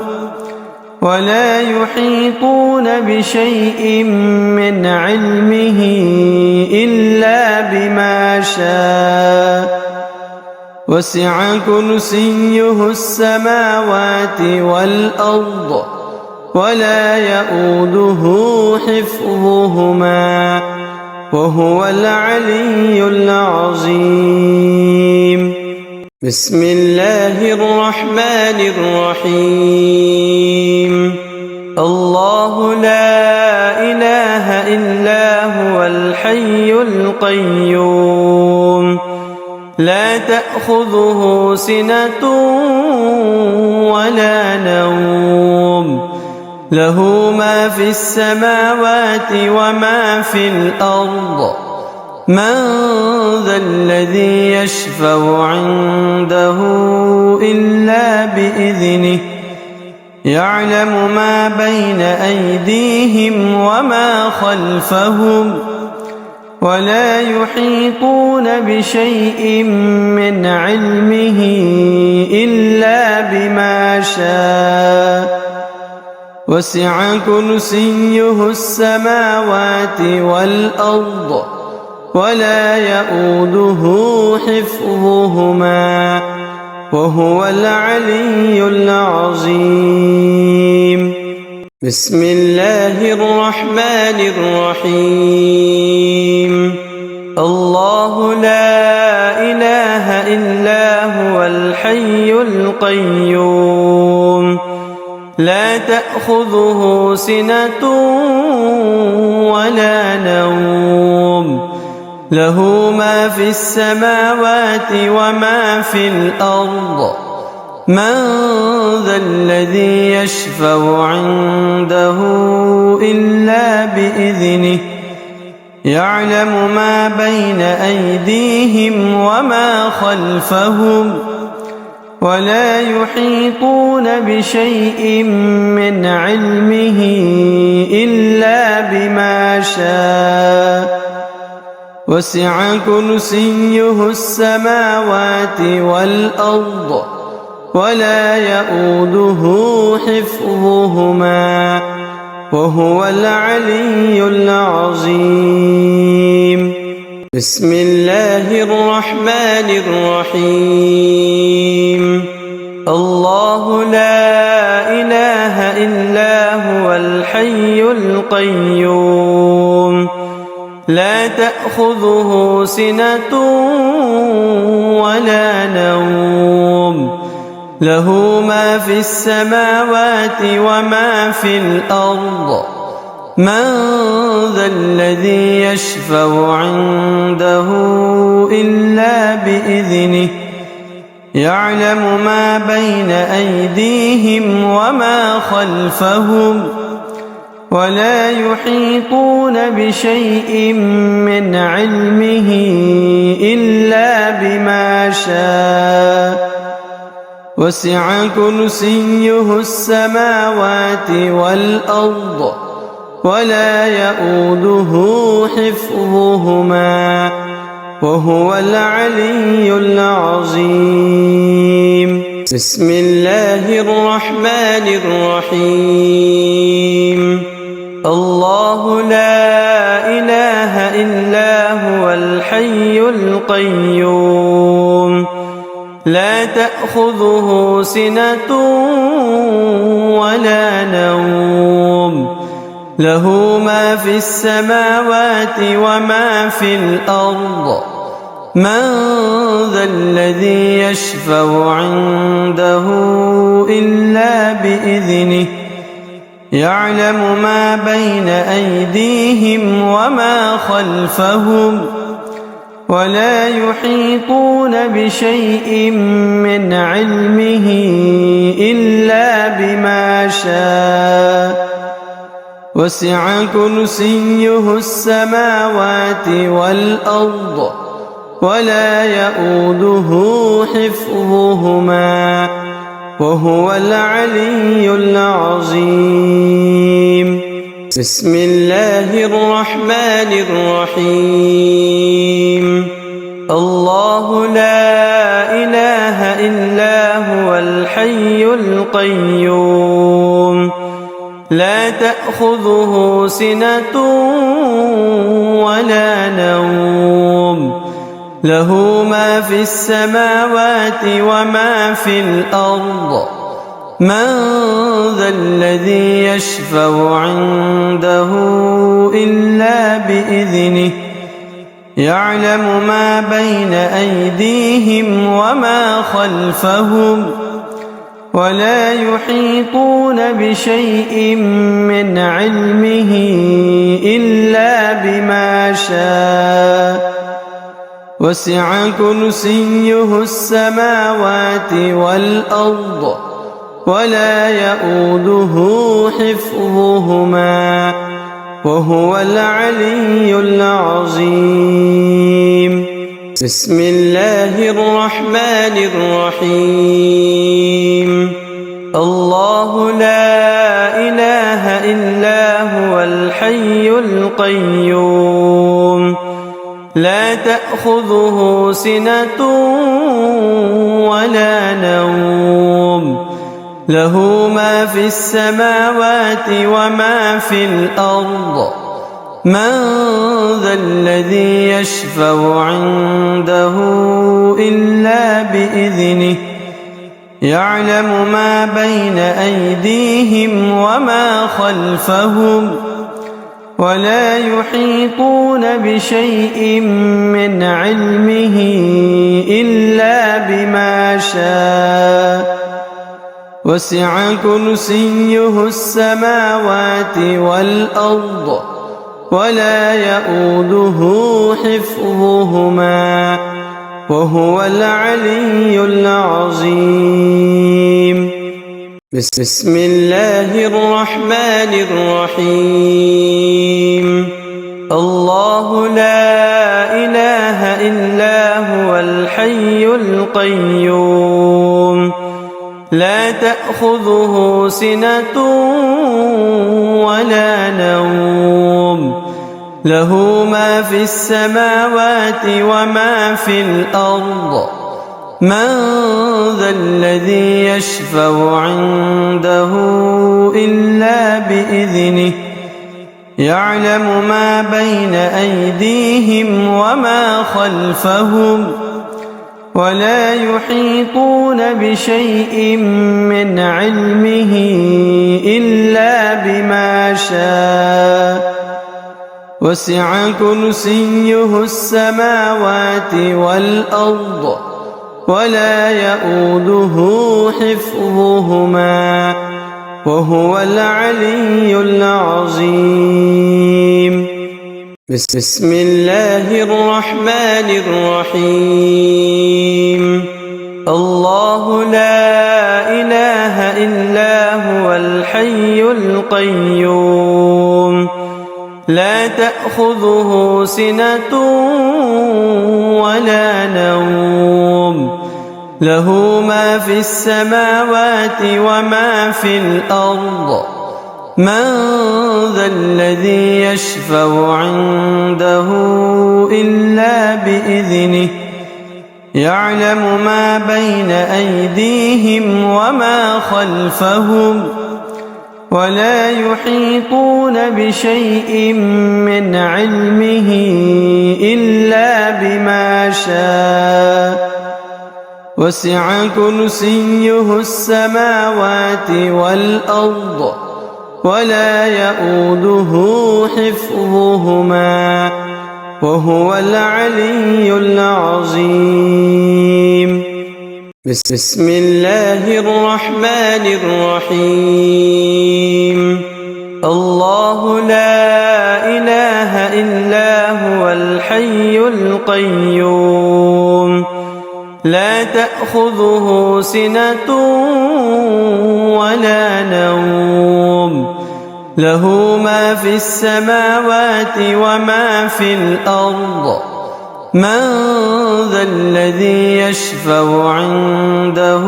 ولا يحيطون بشيء من علمه إلا بما شاء وسع كرسيه السماوات والأرض ولا يؤوده حفظهما وهو العلي العظيم. بسم الله الرحمن الرحيم. الله لا إله إلا هو الحي القيوم لا تأخذه سنة ولا نوم له ما في السماوات وما في الأرض من ذا الذي يشفع عنده إلا بإذنه يعلم ما بين أيديهم وما خلفهم ولا يحيطون بشيء من علمه إلا بما شاء وسع كرسيه السماوات والأرض ولا يؤوده حفظهما وهو العلي العظيم. بسم الله الرحمن الرحيم. الله لا إله إلا هو الحي القيوم لا تأخذه سنة ولا نوم له ما في السماوات وما في الأرض من ذا الذي يشفع عنده إلا بإذنه يعلم ما بين أيديهم وما خلفهم ولا يحيطون بشيء من علمه إلا بما شاء وسع كرسيه السماوات والأرض ولا يؤوده حفظهما وهو العلي العظيم. بسم الله الرحمن الرحيم. الله لا إله إلا هو الحي القيوم لا تأخذه سنة ولا نوم له ما في السماوات وما في الأرض من ذا الذي يشفع عنده إلا بإذنه يعلم ما بين أيديهم وما خلفهم ولا يحيطون بشيء من علمه إلا بما شاء وسع كرسيه السماوات والأرض ولا يؤوده حفظهما وهو العلي العظيم. بسم الله الرحمن الرحيم. الله لا إله إلا هو الحي القيوم لا تأخذه سنة ولا نوم له ما في السماوات وما في الأرض من ذا الذي يشفع عنده إلا بإذنه يعلم ما بين أيديهم وما خلفهم ولا يحيطون بشيء من علمه إلا بما شاء وسع كرسيه السماوات والأرض ولا يؤوده حفظهما وهو العلي العظيم. بسم الله الرحمن الرحيم الله لا إله إلا هو الحي القيوم لا تأخذه سنة ولا نوم له ما في السماوات وما في الأرض من ذا الذي يشفع عنده إلا بإذنه يعلم ما بين أيديهم وما خلفهم ولا يحيطون بشيء من علمه إلا بما شاء وسع كرسيه السماوات والأرض ولا يؤوده حفظهما وهو العلي العظيم بسم الله الرحمن الرحيم الله لا إله إلا هو الحي القيوم لا تأخذه سنة ولا نوم له ما في السماوات وما في الأرض من ذا الذي يشفع عنده إلا بإذنه يعلم ما بين أيديهم وما خلفهم ولا يحيطون بشيء من علمه إلا بما شاء وسع كرسيه السماوات والأرض ولا يؤوده حفظهما وهو العلي العظيم بسم الله الرحمن الرحيم الله لا إله إلا هو الحي القيوم لا تأخذه سنة ولا نوم له ما في السماوات وما في الأرض من ذا الذي يشفع عنده إلا بإذنه يعلم ما بين أيديهم وما خلفهم ولا يحيطون بشيء من علمه إلا بما شاء وسع كرسيه السماوات والأرض ولا يؤوده حفظهما وهو العلي العظيم بسم الله الرحمن الرحيم الله لا إله إلا هو الحي القيوم لا تأخذه سنة ولا نوم له ما في السماوات وما في الأرض من ذا الذي يشفع عنده إلا بإذنه يعلم ما بين أيديهم وما خلفهم ولا يحيطون بشيء من علمه إلا بما شاء وسع كرسيه السماوات والأرض ولا يؤوده حفظهما وهو العلي العظيم بسم الله الرحمن الرحيم الله لا إله إلا هو الحي القيوم لا تأخذه سنة ولا نوم له ما في السماوات وما في الأرض من ذا الذي يشفع عنده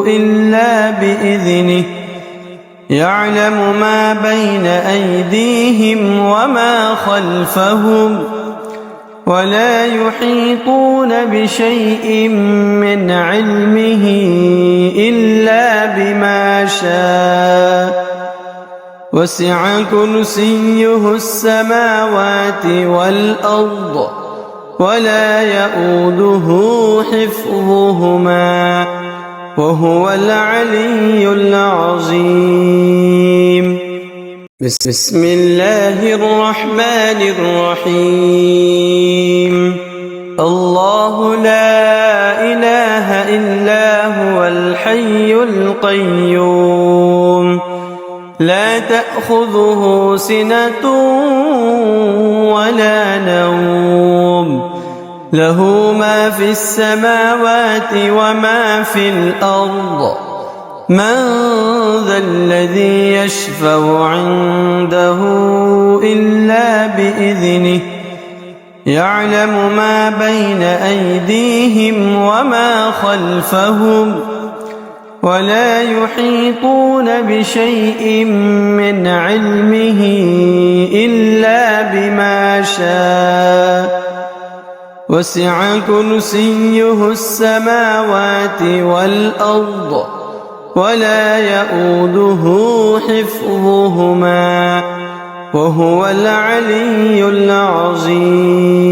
إلا بإذنه يعلم ما بين أيديهم وما خلفهم ولا يحيطون بشيء من علمه إلا بما شاء وسع كرسيه السماوات والأرض ولا يؤوده حفظهما وهو العلي العظيم. بسم الله الرحمن الرحيم. الله لا إله إلا هو الحي القيوم لا تأخذه سنة ولا نوم له ما في السماوات وما في الأرض من ذا الذي يشفع عنده إلا بإذنه يعلم ما بين أيديهم وما خلفهم ولا يحيطون بشيء من علمه إلا بما شاء وسع كرسيه السماوات والأرض ولا يؤوده حفظهما وهو العلي العظيم.